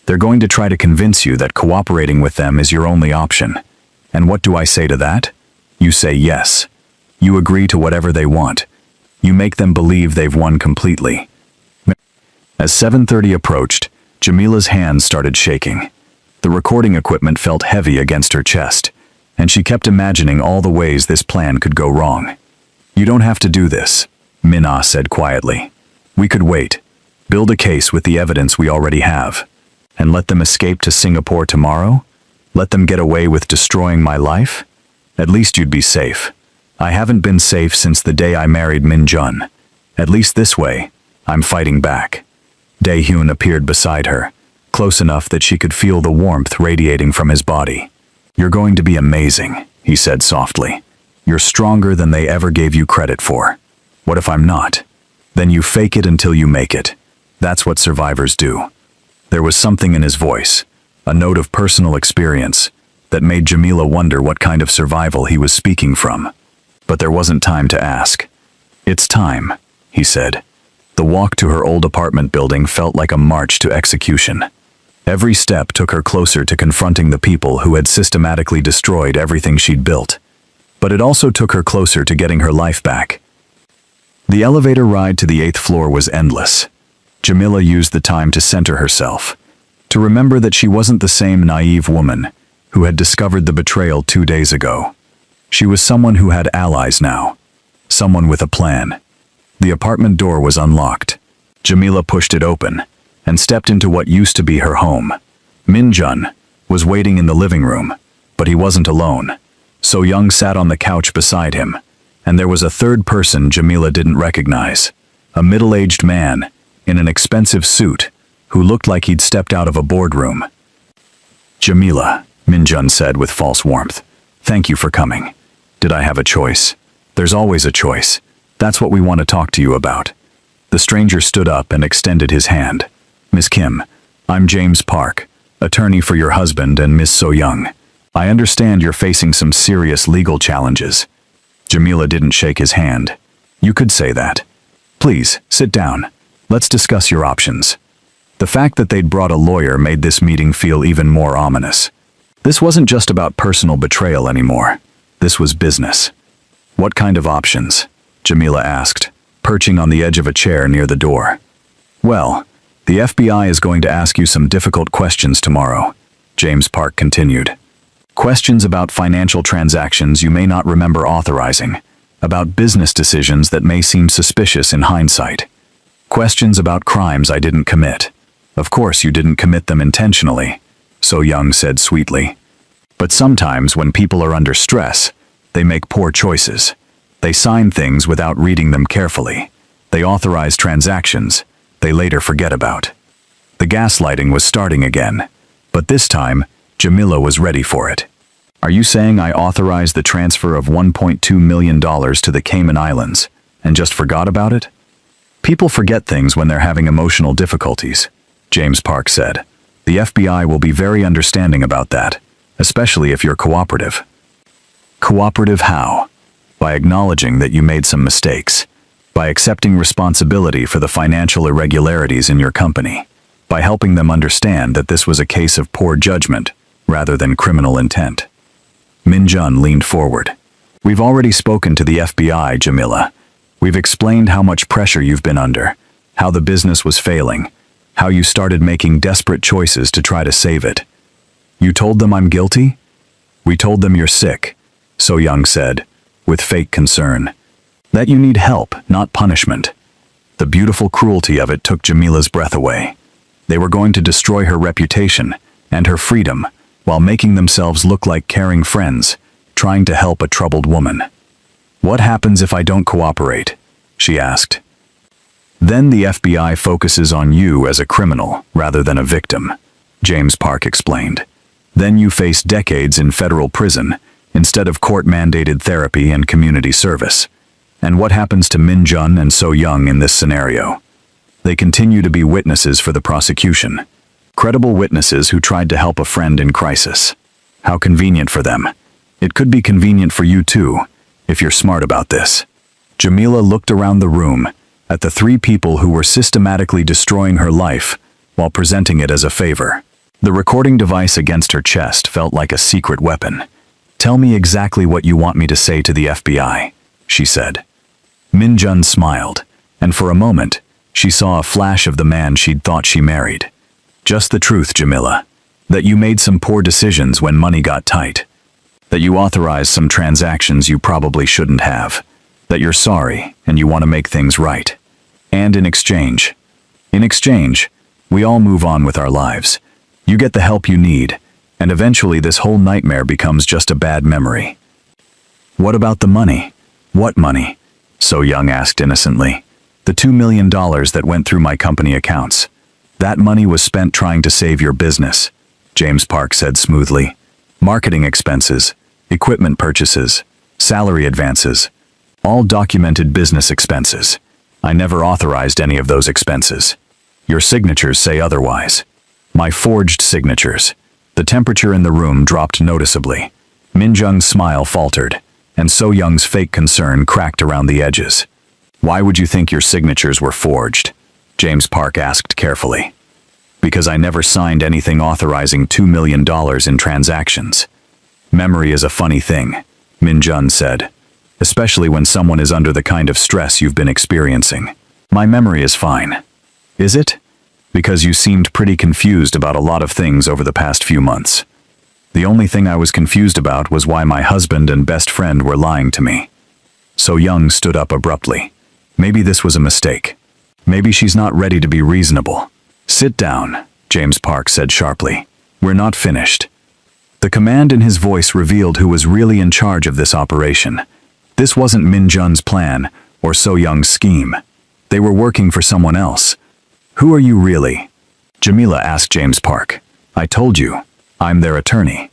[SPEAKER 1] They're going to try to convince you that cooperating with them is your only option. And what do I say to that? You say yes. You agree to whatever they want. You make them believe they've won completely. As 7:30 approached, Jamila's hands started shaking. The recording equipment felt heavy against her chest, and she kept imagining all the ways this plan could go wrong. You don't have to do this, Min-ah said quietly. We could wait, build a case with the evidence we already have, and let them escape to Singapore tomorrow? Let them get away with destroying my life? At least you'd be safe. I haven't been safe since the day I married Min-jun. At least this way, I'm fighting back. Dae-hyun appeared beside her, close enough that she could feel the warmth radiating from his body. You're going to be amazing, he said softly. You're stronger than they ever gave you credit for. What if I'm not? Then you fake it until you make it. That's what survivors do. There was something in his voice, a note of personal experience, that made Jamila wonder what kind of survival he was speaking from. But there wasn't time to ask. It's time, he said. The walk to her old apartment building felt like a march to execution. Every step took her closer to confronting the people who had systematically destroyed everything she'd built. But it also took her closer to getting her life back. The elevator ride to the 8th floor was endless. Jamila used the time to center herself, to remember that she wasn't the same naive woman who had discovered the betrayal 2 days ago. She was someone who had allies now, someone with a plan. The apartment door was unlocked. Jamila pushed it open and stepped into what used to be her home. Min-jun was waiting in the living room, but he wasn't alone. So Young sat on the couch beside him, and there was a third person Jamila didn't recognize, a middle-aged man in an expensive suit who looked like he'd stepped out of a boardroom. Jamila, Min-jun said with false warmth, thank you for coming. Did I have a choice? There's always a choice. That's what we want to talk to you about. The stranger stood up and extended his hand. Miss Kim, I'm James Park, attorney for your husband and Miss So Young. I understand you're facing some serious legal challenges. Jamila didn't shake his hand. You could say that. Please, sit down. Let's discuss your options. The fact that they'd brought a lawyer made this meeting feel even more ominous. This wasn't just about personal betrayal anymore. This was business. What kind of options? Jamila asked, perching on the edge of a chair near the door. Well, the FBI is going to ask you some difficult questions tomorrow, James Park continued. Questions about financial transactions you may not remember authorizing, about business decisions that may seem suspicious in hindsight. Questions about crimes I didn't commit. Of course you didn't commit them intentionally, So Young said sweetly. But sometimes when people are under stress, they make poor choices. They sign things without reading them carefully. They authorize transactions they later forget about. The gaslighting was starting again, but this time, Jamila was ready for it. Are you saying I authorized the transfer of $1.2 million to the Cayman Islands and just forgot about it? People forget things when they're having emotional difficulties, James Park said. The FBI will be very understanding about that, especially if you're cooperative. Cooperative how? By acknowledging that you made some mistakes, by accepting responsibility for the financial irregularities in your company, by helping them understand that this was a case of poor judgment rather than criminal intent. Min-jun leaned forward. We've already spoken to the FBI, Jamila. We've explained how much pressure you've been under, how the business was failing, how you started making desperate choices to try to save it. You told them I'm guilty? We told them you're sick, So-young said, with fake concern. That you need help, not punishment. The beautiful cruelty of it took Jamila's breath away. They were going to destroy her reputation and her freedom while making themselves look like caring friends, trying to help a troubled woman. What happens if I don't cooperate? She asked. Then the FBI focuses on you as a criminal rather than a victim, James Park explained. Then you face decades in federal prison instead of court-mandated therapy and community service. And what happens to Min-jun and So-young in this scenario? They continue to be witnesses for the prosecution. Credible witnesses who tried to help a friend in crisis. How convenient for them. It could be convenient for you too, if you're smart about this. Jamila looked around the room at the three people who were systematically destroying her life while presenting it as a favor. The recording device against her chest felt like a secret weapon. Tell me exactly what you want me to say to the FBI, she said. Min-jun smiled, and for a moment, she saw a flash of the man she'd thought she married. Just the truth, Jamila. That you made some poor decisions when money got tight. That you authorized some transactions you probably shouldn't have. That you're sorry and you want to make things right. And in exchange, we all move on with our lives. You get the help you need, and eventually this whole nightmare becomes just a bad memory. What about the money? What money? So-young asked innocently. The $2 million that went through my company accounts. That money was spent trying to save your business, James Park said smoothly. Marketing expenses, equipment purchases, salary advances, all documented business expenses. I never authorized any of those expenses. Your signatures say otherwise. My forged signatures. The temperature in the room dropped noticeably. Min-jun's smile faltered, and So-young's fake concern cracked around the edges. Why would you think your signatures were forged? James Park asked carefully. Because I never signed anything authorizing $2 million in transactions. Memory is a funny thing, Min-jun said. Especially when someone is under the kind of stress you've been experiencing. My memory is fine. Is it? Because you seemed pretty confused about a lot of things over the past few months. The only thing I was confused about was why my husband and best friend were lying to me. So-young stood up abruptly. Maybe this was a mistake. Maybe she's not ready to be reasonable. Sit down, James Park said sharply. We're not finished. The command in his voice revealed who was really in charge of this operation. This wasn't Min-jun's plan or So-young's scheme. They were working for someone else. Who are you really? Jamila asked James Park. I told you. I'm their attorney.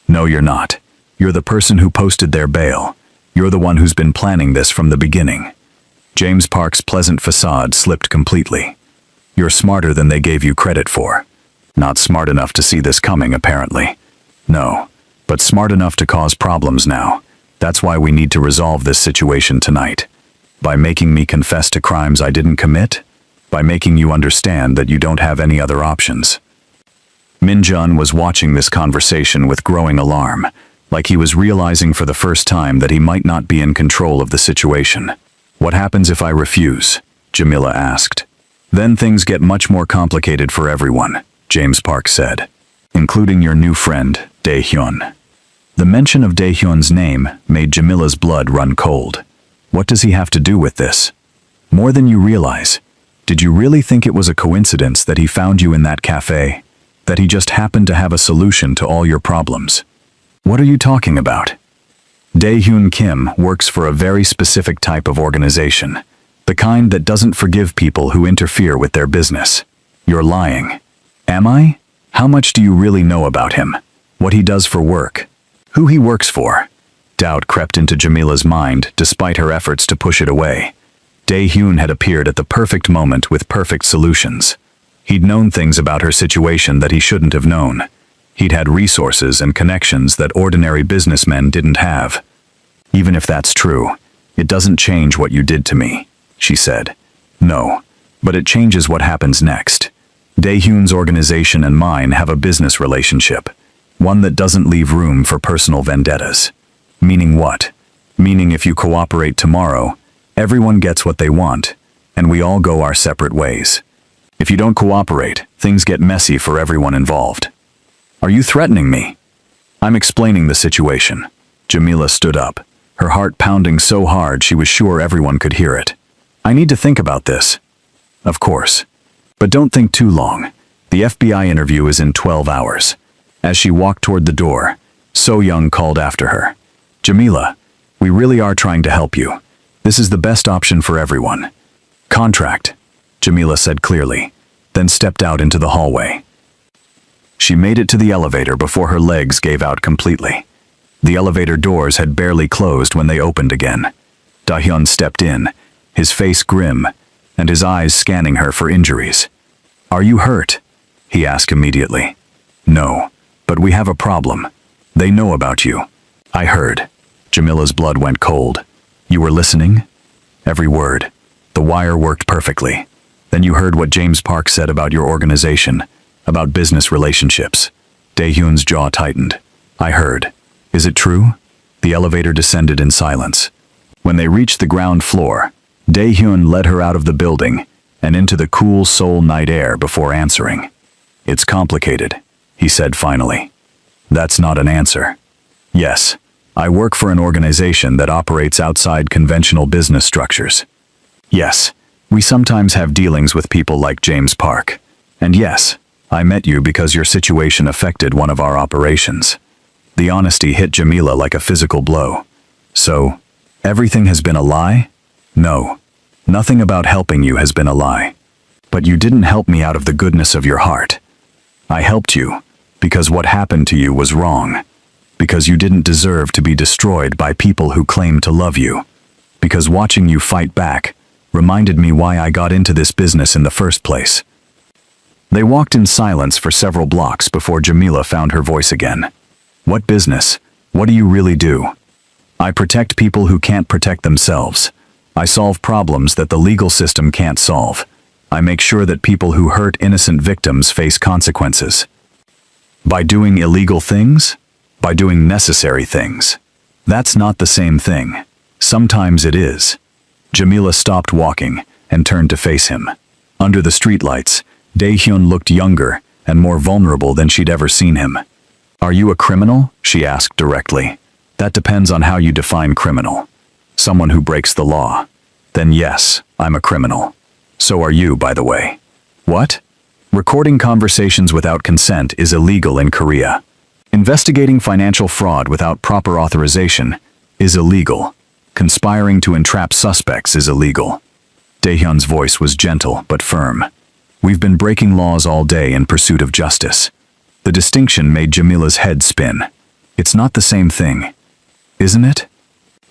[SPEAKER 1] No, you're not. You're the person who posted their bail. You're the one who's been planning this from the beginning. James Park's pleasant facade slipped completely. You're smarter than they gave you credit for. Not smart enough to see this coming, apparently. No, but smart enough to cause problems now. That's why we need to resolve this situation tonight. By making me confess to crimes I didn't commit? By making you understand that you don't have any other options. Min-jun was watching this conversation with growing alarm, like he was realizing for the first time that he might not be in control of the situation. What happens if I refuse? Jamila asked. Then things get much more complicated for everyone, James Park said, including your new friend, Dae-hyun. The mention of Dae-hyun's name made Jamila's blood run cold. What does he have to do with this? More than you realize. Did you really think it was a coincidence that he found you in that cafe? That he just happened to have a solution to all your problems? What are you talking about? Dae-hyun Kim works for a very specific type of organization. The kind that doesn't forgive people who interfere with their business. You're lying. Am I? How much do you really know about him? What he does for work? Who he works for? Doubt crept into Jamila's mind despite her efforts to push it away. Dae-hyun had appeared at the perfect moment with perfect solutions. He'd known things about her situation that he shouldn't have known. He'd had resources and connections that ordinary businessmen didn't have. Even if that's true, it doesn't change what you did to me. she said. No, but it changes what happens next. Daehyun's organization and mine have a business relationship, one that doesn't leave room for personal vendettas. Meaning what? Meaning if you cooperate tomorrow, everyone gets what they want, and we all go our separate ways. If you don't cooperate, things get messy for everyone involved. Are you threatening me? I'm explaining the situation. Jamila stood up, her heart pounding so hard she was sure everyone could hear it. I need to think about this. Of course. But don't think too long. The FBI interview is in 12 hours. As she walked toward the door, So Young called after her. Jamila, we really are trying to help you. This is the best option for everyone. Contract, Jamila said clearly, then stepped out into the hallway. She made it to the elevator before her legs gave out completely. The elevator doors had barely closed when they opened again. Daehyun stepped in, his face grim, and his eyes scanning her for injuries. Are you hurt? He asked immediately. No, but we have a problem. They know about you. I heard. Jamila's blood went cold. You were listening? Every word. The wire worked perfectly. Then you heard what James Park said about your organization, about business relationships. Daehyun's jaw tightened. I heard. Is it true? The elevator descended in silence. When they reached the ground floor, Daehyun led her out of the building and into the cool Seoul night air before answering. It's complicated, he said finally. That's not an answer. Yes, I work for an organization that operates outside conventional business structures. Yes, we sometimes have dealings with people like James Park. And yes, I met you because your situation affected one of our operations. The honesty hit Jamila like a physical blow. So, everything has been a lie? No, nothing about helping you has been a lie. But you didn't help me out of the goodness of your heart. I helped you because what happened to you was wrong. Because you didn't deserve to be destroyed by people who claim to love you. Because watching you fight back reminded me why I got into this business in the first place. They walked in silence for several blocks before Jamila found her voice again. What business? What do you really do? I protect people who can't protect themselves. I solve problems that the legal system can't solve. I make sure that people who hurt innocent victims face consequences. By doing illegal things? By doing necessary things. That's not the same thing. Sometimes it is. Jamila stopped walking and turned to face him. Under the streetlights, Daehyun looked younger and more vulnerable than she'd ever seen him. Are you a criminal? She asked directly. That depends on how you define criminal. Someone who breaks the law. Then yes, I'm a criminal. So are you, by the way. What? Recording conversations without consent is illegal in Korea. Investigating financial fraud without proper authorization is illegal. Conspiring to entrap suspects is illegal. Daehyun's voice was gentle but firm. We've been breaking laws all day in pursuit of justice. The distinction made Jamila's head spin. It's not the same thing, isn't it?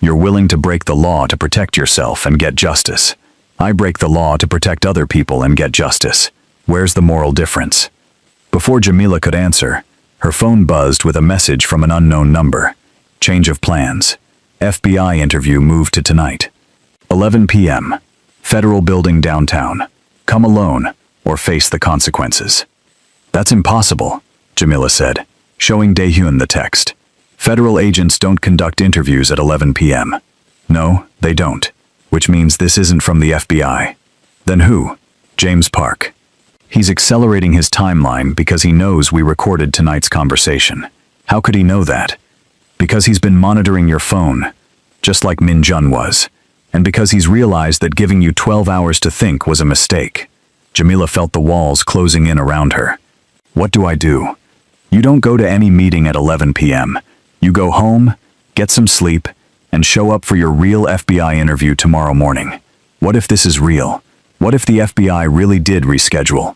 [SPEAKER 1] You're willing to break the law to protect yourself and get justice. I break the law to protect other people and get justice. Where's the moral difference? Before Jamila could answer, her phone buzzed with a message from an unknown number. Change of plans. FBI interview moved to tonight. 11 p.m. Federal building downtown. Come alone or face the consequences. That's impossible, Jamila said, showing Daehyun the text. Federal agents don't conduct interviews at 11 p.m. No, they don't, which means this isn't from the FBI. Then who? James Park. He's accelerating his timeline because he knows we recorded tonight's conversation. How could he know that? Because he's been monitoring your phone, just like Min Jun was, and because he's realized that giving you 12 hours to think was a mistake. Jamila felt the walls closing in around her. What do I do? You don't go to any meeting at 11 p.m. You go home, get some sleep, and show up for your real FBI interview tomorrow morning. What if this is real? What if the FBI really did reschedule?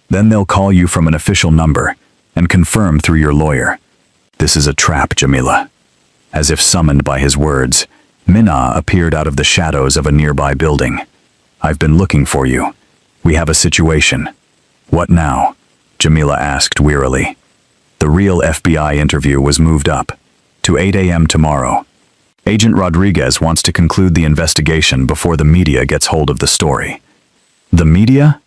[SPEAKER 1] Then they'll call you from an official number and confirm through your lawyer. This is a trap, Jamila. As if summoned by his words, Minna appeared out of the shadows of a nearby building. I've been looking for you. We have a situation. What now? Jamila asked wearily. The real FBI interview was moved up to 8 a.m. tomorrow. Agent Rodriguez wants to conclude the investigation before the media gets hold of the story. The media?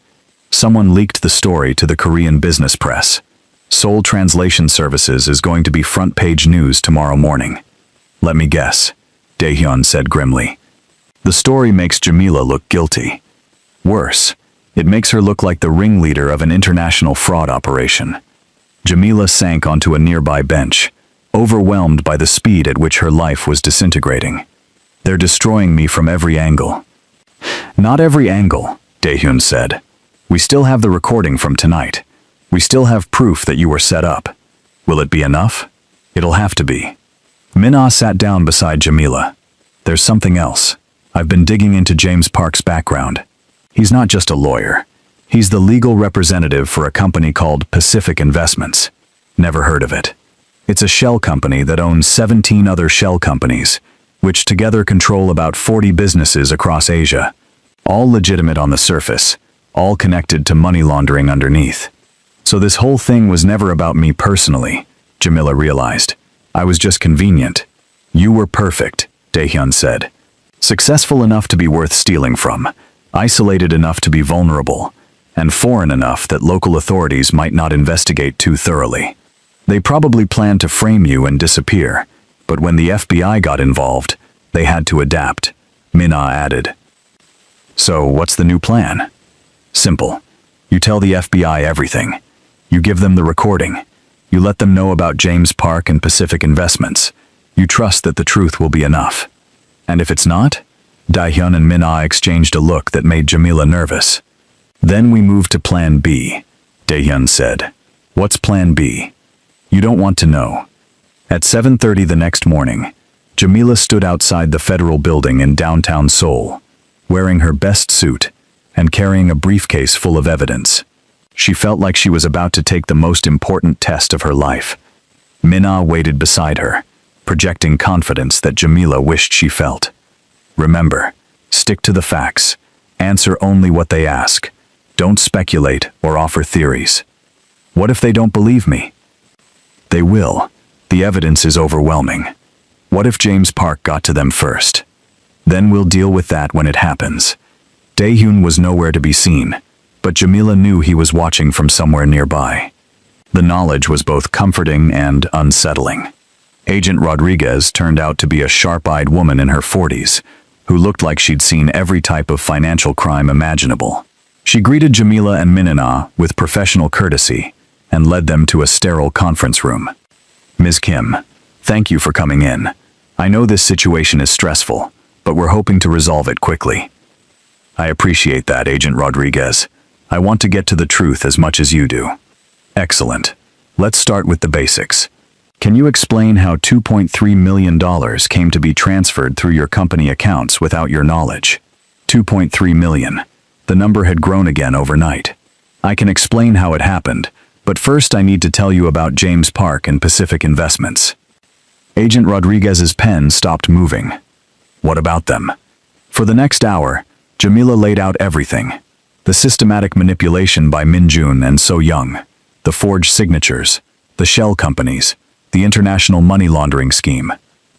[SPEAKER 1] Someone leaked the story to the Korean business press. Seoul Translation Services is going to be front-page news tomorrow morning. Let me guess, Daehyun said grimly. The story makes Jamila look guilty. Worse, it makes her look like the ringleader of an international fraud operation. Jamila sank onto a nearby bench, overwhelmed by the speed at which her life was disintegrating. They're destroying me from every angle. Not every angle, Daehyun said. We still have the recording from tonight. We still have proof that you were set up. Will it be enough? It'll have to be. Min-ah sat down beside Jamila. There's something else. I've been digging into James Park's background. He's not just a lawyer. He's the legal representative for a company called Pacific Investments. Never heard of it. It's a shell company that owns 17 other shell companies, which together control about 40 businesses across Asia. All legitimate on the surface, all connected to money laundering underneath. So this whole thing was never about me personally, Jamila realized. I was just convenient. You were perfect, Daehyun said. Successful enough to be worth stealing from, isolated enough to be vulnerable, and foreign enough that local authorities might not investigate too thoroughly. They probably planned to frame you and disappear, but when the FBI got involved, they had to adapt, Min-ah added. So what's the new plan? Simple. You tell the FBI everything. You give them the recording. You let them know about James Park and Pacific Investments. You trust that the truth will be enough. And if it's not? Daehyun and Min-ah exchanged a look that made Jamila nervous. Then we move to Plan B, Daehyun said. What's Plan B? You don't want to know. At 7:30 the next morning, Jamila stood outside the federal building in downtown Seoul, wearing her best suit and carrying a briefcase full of evidence. She felt like she was about to take the most important test of her life. Min-ah waited beside her, projecting confidence that Jamila wished she felt. Remember, stick to the facts. Answer only what they ask. Don't speculate or offer theories. What if they don't believe me? They will. The evidence is overwhelming. What if James Park got to them first? Then we'll deal with that when it happens. Daehyun was nowhere to be seen, but Jamila knew he was watching from somewhere nearby. The knowledge was both comforting and unsettling. Agent Rodriguez turned out to be a sharp-eyed woman in her 40s, who looked like she'd seen every type of financial crime imaginable. She greeted Jamila and Min-ah with professional courtesy and led them to a sterile conference room. Ms. Kim, thank you for coming in. I know this situation is stressful, but we're hoping to resolve it quickly. I appreciate that, Agent Rodriguez. I want to get to the truth as much as you do. Excellent. Let's start with the basics. Can you explain how $2.3 million came to be transferred through your company accounts without your knowledge? 2.3 million. The number had grown again overnight. I can explain how it happened, but first I need to tell you about James Park and Pacific Investments. Agent Rodriguez's pen stopped moving. What about them? For the next hour, Jamila laid out everything. The systematic manipulation by Min-jun and So-young, the forged signatures, the shell companies, the international money laundering scheme.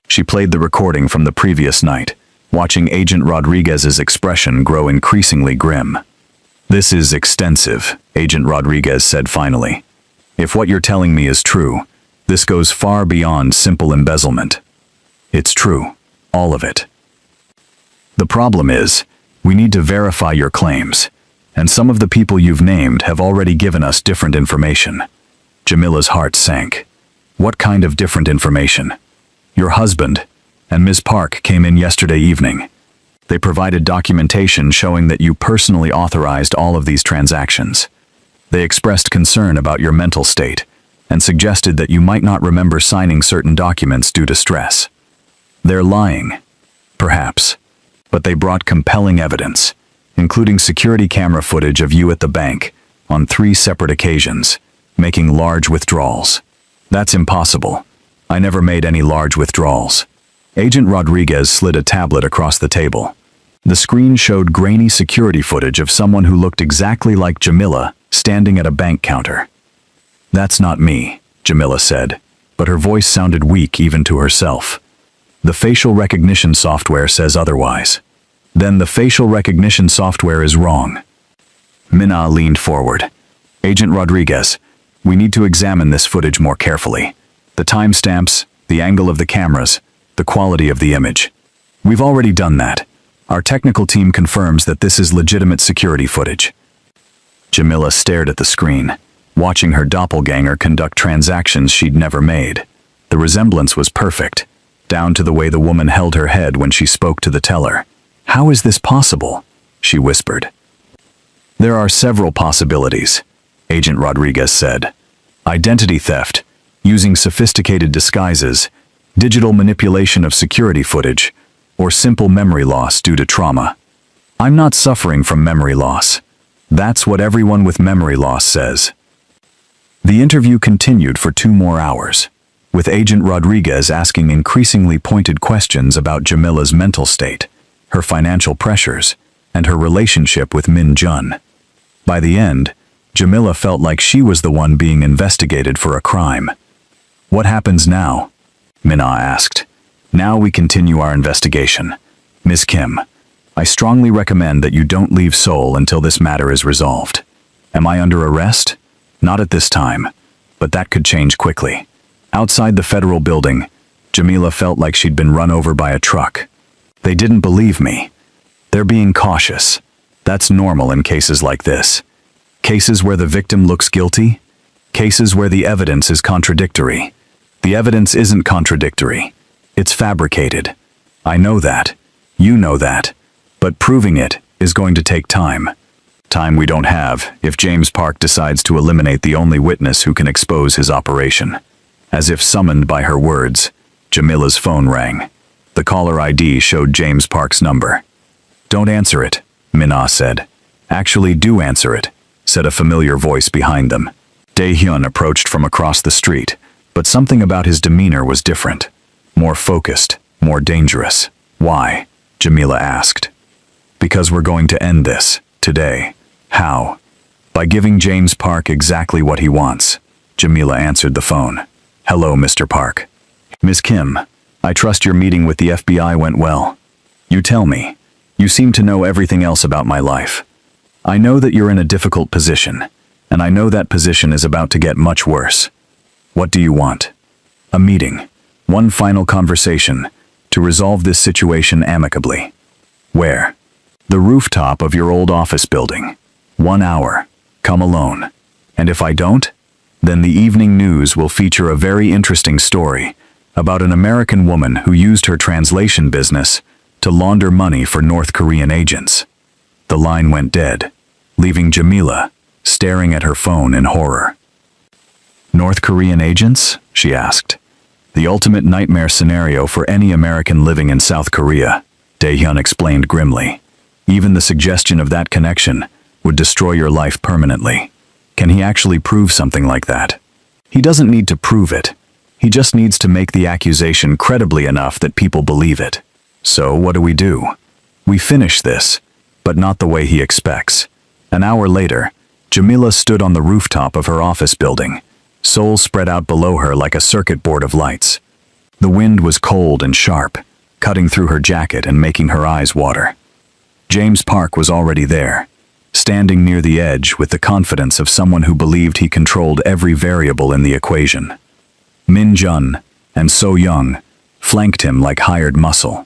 [SPEAKER 1] She played the recording from the previous night, watching Agent Rodriguez's expression grow increasingly grim. This is extensive, Agent Rodriguez said finally. If what you're telling me is true, this goes far beyond simple embezzlement. It's true, all of it. The problem is, we need to verify your claims, and some of the people you've named have already given us different information. Jamila's heart sank. What kind of different information? Your husband and Ms. Park came in yesterday evening. They provided documentation showing that you personally authorized all of these transactions. They expressed concern about your mental state and suggested that you might not remember signing certain documents due to stress. They're lying, perhaps, but they brought compelling evidence, including security camera footage of you at the bank on 3 separate occasions, making large withdrawals. That's impossible. I never made any large withdrawals. Agent Rodriguez slid a tablet across the table. The screen showed grainy security footage of someone who looked exactly like Jamila standing at a bank counter. That's not me, Jamila said, but her voice sounded weak even to herself. The facial recognition software says otherwise. Then the facial recognition software is wrong. Minna leaned forward. Agent Rodriguez, we need to examine this footage more carefully. The timestamps, the angle of the cameras, the quality of the image. We've already done that. Our technical team confirms that this is legitimate security footage. Jamila stared at the screen, watching her doppelganger conduct transactions she'd never made. The resemblance was perfect, down to the way the woman held her head when she spoke to the teller. How is this possible? She whispered. There are several possibilities, Agent Rodriguez said. Identity theft, using sophisticated disguises, digital manipulation of security footage, or simple memory loss due to trauma. I'm not suffering from memory loss. That's what everyone with memory loss says. The interview continued for 2 more hours, with Agent Rodriguez asking increasingly pointed questions about Jamila's mental state, her financial pressures, and her relationship with Min Jun. By the end, Jamila felt like she was the one being investigated for a crime. What happens now? Minna asked. Now we continue our investigation. Ms. Kim, I strongly recommend that you don't leave Seoul until this matter is resolved. Am I under arrest? Not at this time, but that could change quickly. Outside the federal building, Jamila felt like she'd been run over by a truck. They didn't believe me. They're being cautious. That's normal in cases like this. Cases where the victim looks guilty. Cases where the evidence is contradictory. The evidence isn't contradictory. It's fabricated. I know that. You know that. But proving it is going to take time. Time we don't have if James Park decides to eliminate the only witness who can expose his operation. As if summoned by her words, Jamila's phone rang. The caller ID showed James Park's number. Don't answer it, Minna said. Actually, do answer it, said a familiar voice behind them. Dae-hyun approached from across the street, but something about his demeanor was different. More focused, more dangerous. Why? Jamila asked. Because we're going to end this, today. How? By giving James Park exactly what he wants. Jamila answered the phone. Hello, Mr. Park. Ms. Kim, I trust your meeting with the FBI went well. You tell me. You seem to know everything else about my life. I know that you're in a difficult position, and I know that position is about to get much worse. What do you want? A meeting. One final conversation, to resolve this situation amicably. Where? The rooftop of your old office building. 1 hour. Come alone. And if I don't, then the evening news will feature a very interesting story about an American woman who used her translation business to launder money for North Korean agents. The line went dead, leaving Jamila staring at her phone in horror. North Korean agents? She asked. The ultimate nightmare scenario for any American living in South Korea, Dae-hyun explained grimly. Even the suggestion of that connection would destroy your life permanently. Can he actually prove something like that? He doesn't need to prove it. He just needs to make the accusation credibly enough that people believe it. So what do? We finish this, but not the way he expects. An hour later, Jamila stood on the rooftop of her office building, Seoul spread out below her like a circuit board of lights. The wind was cold and sharp, cutting through her jacket and making her eyes water. James Park was already there, standing near the edge with the confidence of someone who believed he controlled every variable in the equation. Min Jun and So Young flanked him like hired muscle,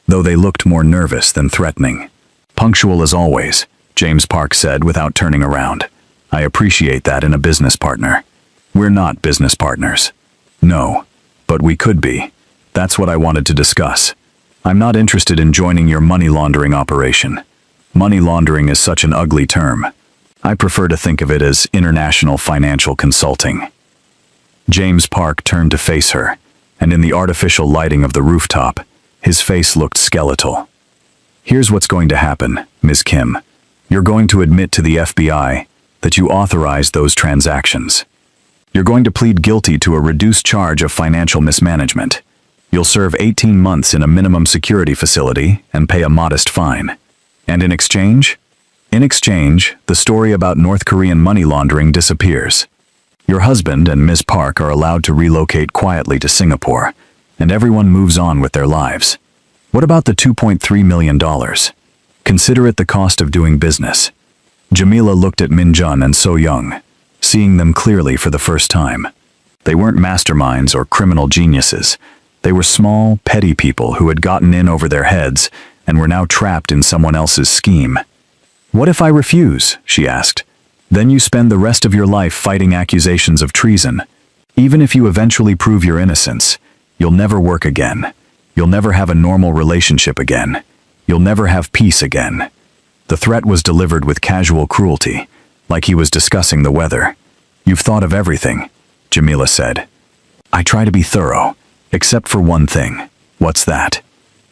[SPEAKER 1] though they looked more nervous than threatening. Punctual as always, James Park said without turning around. I appreciate that in a business partner. We're not business partners. No, but we could be. That's what I wanted to discuss. I'm not interested in joining your money laundering operation. Money laundering is such an ugly term. I prefer to think of it as international financial consulting. James Park turned to face her, and in the artificial lighting of the rooftop, his face looked skeletal. Here's what's going to happen, Ms. Kim. You're going to admit to the FBI that you authorized those transactions. You're going to plead guilty to a reduced charge of financial mismanagement. You'll serve 18 months in a minimum security facility and pay a modest fine. And in exchange? In exchange, the story about North Korean money laundering disappears. Your husband and Ms. Park are allowed to relocate quietly to Singapore, and everyone moves on with their lives. What about the $2.3 million? Consider it the cost of doing business. Jamila looked at Min-jun and So-young, seeing them clearly for the first time. They weren't masterminds or criminal geniuses. They were small, petty people who had gotten in over their heads and were now trapped in someone else's scheme. "What if I refuse?" she asked. "Then you spend the rest of your life fighting accusations of treason. Even if you eventually prove your innocence, you'll never work again. You'll never have a normal relationship again. You'll never have peace again." The threat was delivered with casual cruelty, like he was discussing the weather. "You've thought of everything," Jamila said. "I try to be thorough, except for one thing." "What's that?"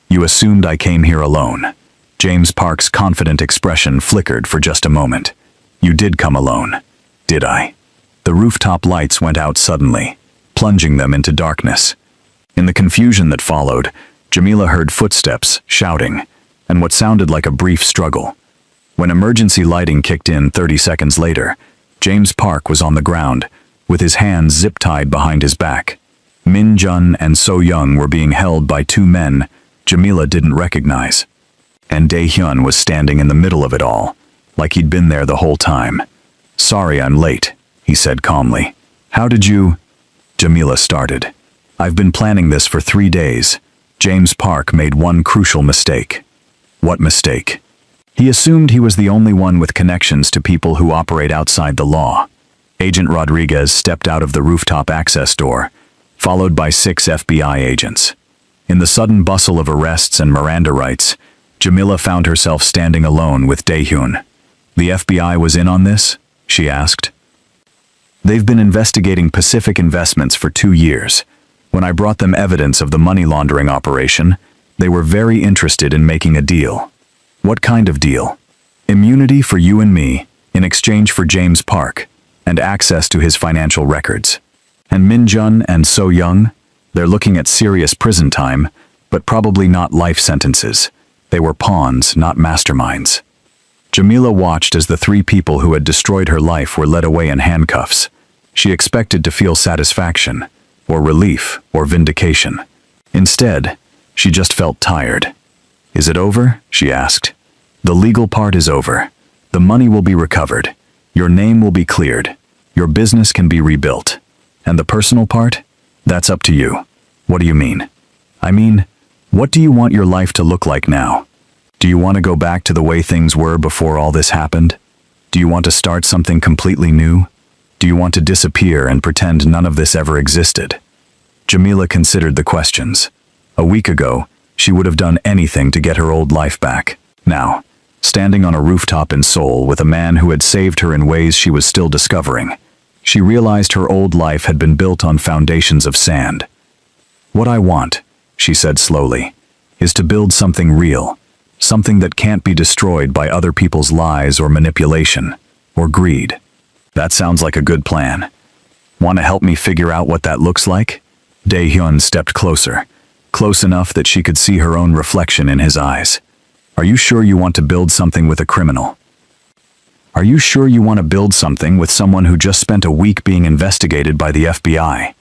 [SPEAKER 1] "You assumed I came here alone." James Park's confident expression flickered for just a moment. "You did come alone, did I?" The rooftop lights went out suddenly, plunging them into darkness. In the confusion that followed, Jamila heard footsteps, shouting, and what sounded like a brief struggle. When emergency lighting kicked in 30 seconds later, James Park was on the ground, with his hands zip-tied behind his back. Min-jun and So-young were being held by two men Jamila didn't recognize. And Dae-hyun was standing in the middle of it all, like he'd been there the whole time. "Sorry I'm late," he said calmly. "How did you—" Jamila started. "I've been planning this for 3 days." James Park made one crucial mistake. What mistake? He assumed he was the only one with connections to people who operate outside the law. Agent Rodriguez stepped out of the rooftop access door, followed by 6 FBI agents. In the sudden bustle of arrests and Miranda rights, Jamila found herself standing alone with Dae-hyun. "The FBI was in on this?" she asked. "They've been investigating Pacific Investments for 2 years. When I brought them evidence of the money laundering operation, they were very interested in making a deal." "What kind of deal?" "Immunity for you and me, in exchange for James Park, and access to his financial records." "And Min-jun and So-young? They're looking at serious prison time, but probably not life sentences. They were pawns, not masterminds." Jamila watched as the 3 people who had destroyed her life were led away in handcuffs. She expected to feel satisfaction, or relief, or vindication. Instead, she just felt tired. "Is it over?" she asked. "The legal part is over. The money will be recovered. Your name will be cleared. Your business can be rebuilt. And the personal part? That's up to you." "What do you mean?" "I mean, what do you want your life to look like now? Do you want to go back to the way things were before all this happened? Do you want to start something completely new? Do you want to disappear and pretend none of this ever existed?" Jamila considered the questions. A week ago, she would have done anything to get her old life back. Now, standing on a rooftop in Seoul with a man who had saved her in ways she was still discovering, she realized her old life had been built on foundations of sand. "What I want," she said slowly, "is to build something real, something that can't be destroyed by other people's lies or manipulation, or greed." "That sounds like a good plan. Want to help me figure out what that looks like?" Dae-hyun stepped closer, close enough that she could see her own reflection in his eyes. "Are you sure you want to build something with a criminal? Are you sure you want to build something with someone who just spent a week being investigated by the FBI?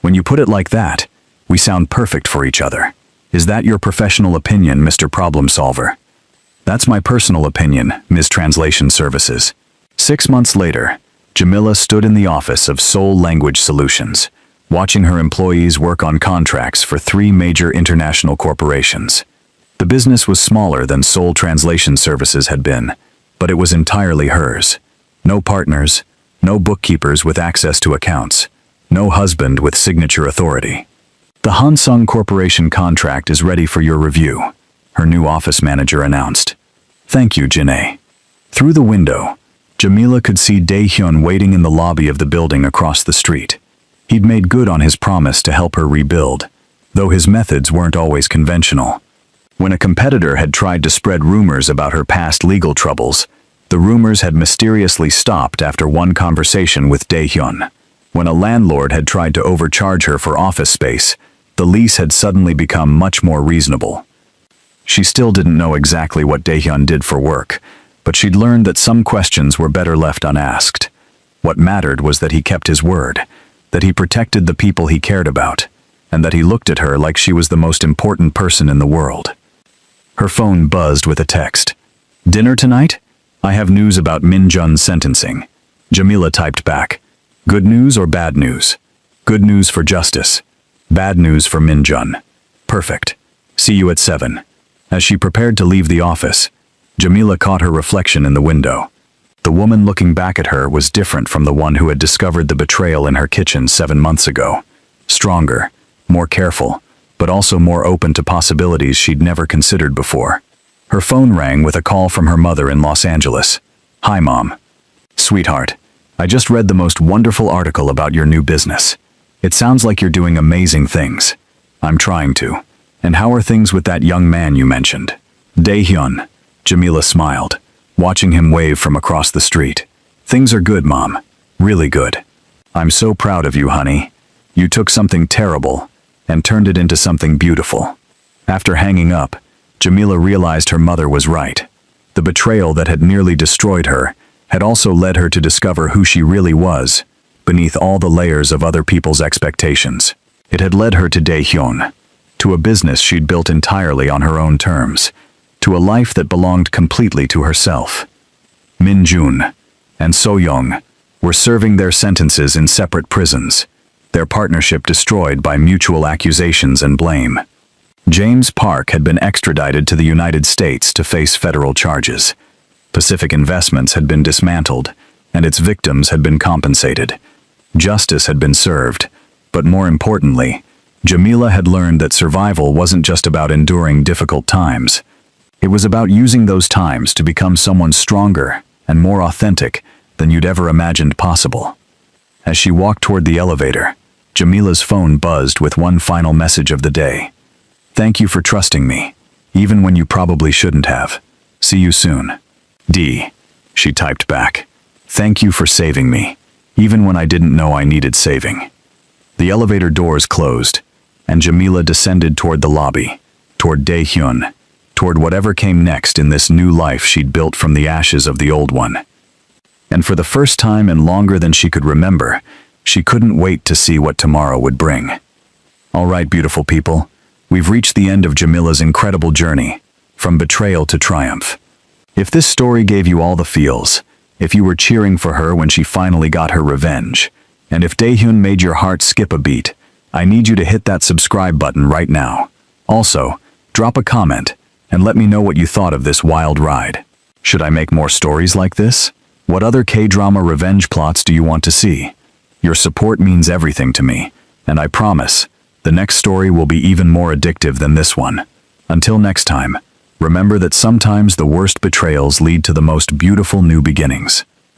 [SPEAKER 1] When you put it like that, we sound perfect for each other. Is that your professional opinion, Mr. Problem Solver?" "That's my personal opinion, Ms. Translation Services." 6 months later, Jamila stood in the office of Seoul Language Solutions, watching her employees work on contracts for 3 major international corporations. The business was smaller than Seoul Translation Services had been, but it was entirely hers. No partners, no bookkeepers with access to accounts, no husband with signature authority. "The Hansung Corporation contract is ready for your review," her new office manager announced. "Thank you, Jinae." Through the window, Jamila could see Dae-hyun waiting in the lobby of the building across the street. He'd made good on his promise to help her rebuild, though his methods weren't always conventional. When a competitor had tried to spread rumors about her past legal troubles, the rumors had mysteriously stopped after one conversation with Dae-hyun. When a landlord had tried to overcharge her for office space, the lease had suddenly become much more reasonable. She still didn't know exactly what Dae-hyun did for work, but she'd learned that some questions were better left unasked. What mattered was that he kept his word, that he protected the people he cared about, and that he looked at her like she was the most important person in the world. Her phone buzzed with a text. "Dinner tonight? I have news about Min Jun's sentencing." Jamila typed back. "Good news or bad news?" "Good news for justice. Bad news for Min Jun." "Perfect. See you at 7. As she prepared to leave the office, Jamila caught her reflection in the window. The woman looking back at her was different from the one who had discovered the betrayal in her kitchen 7 months ago. Stronger, more careful, but also more open to possibilities she'd never considered before. Her phone rang with a call from her mother in Los Angeles. "Hi, Mom. Sweetheart, I just read the most wonderful article about your new business. It sounds like you're doing amazing things." "I'm trying to. And how are things with that young man you mentioned?" "Dae-hyun." Jamila smiled, watching him wave from across the street. "Things are good, Mom. Really good. I'm so proud of you, honey. You took something terrible and turned it into something beautiful." After hanging up, Jamila realized her mother was right. The betrayal that had nearly destroyed her had also led her to discover who she really was, beneath all the layers of other people's expectations. It had led her to Dae-hyun, to a business she'd built entirely on her own terms, to a life that belonged completely to herself. Min Jun and So-young were serving their sentences in separate prisons, their partnership destroyed by mutual accusations and blame. James Park had been extradited to the United States to face federal charges. Pacific Investments had been dismantled, and its victims had been compensated. Justice had been served, but more importantly, Jamila had learned that survival wasn't just about enduring difficult times. It was about using those times to become someone stronger and more authentic than you'd ever imagined possible. As she walked toward the elevator, Jamila's phone buzzed with one final message of the day. "Thank you for trusting me, even when you probably shouldn't have. See you soon. D." She typed back. "Thank you for saving me, even when I didn't know I needed saving." The elevator doors closed, and Jamila descended toward the lobby, toward Dae-hyun, toward whatever came next in this new life she'd built from the ashes of the old one. And for the first time and longer than she could remember, she couldn't wait to see what tomorrow would bring. All right, beautiful people, we've reached the end of Jamila's incredible journey, from betrayal to triumph. If this story gave you all the feels, if you were cheering for her when she finally got her revenge, and if Dae-hyun made your heart skip a beat, I need you to hit that subscribe button right now. Also, drop a comment and let me know what you thought of this wild ride. Should I make more stories like this? What other K-drama revenge plots do you want to see? Your support means everything to me, and I promise, the next story will be even more addictive than this one. Until next time, remember that sometimes the worst betrayals lead to the most beautiful new beginnings.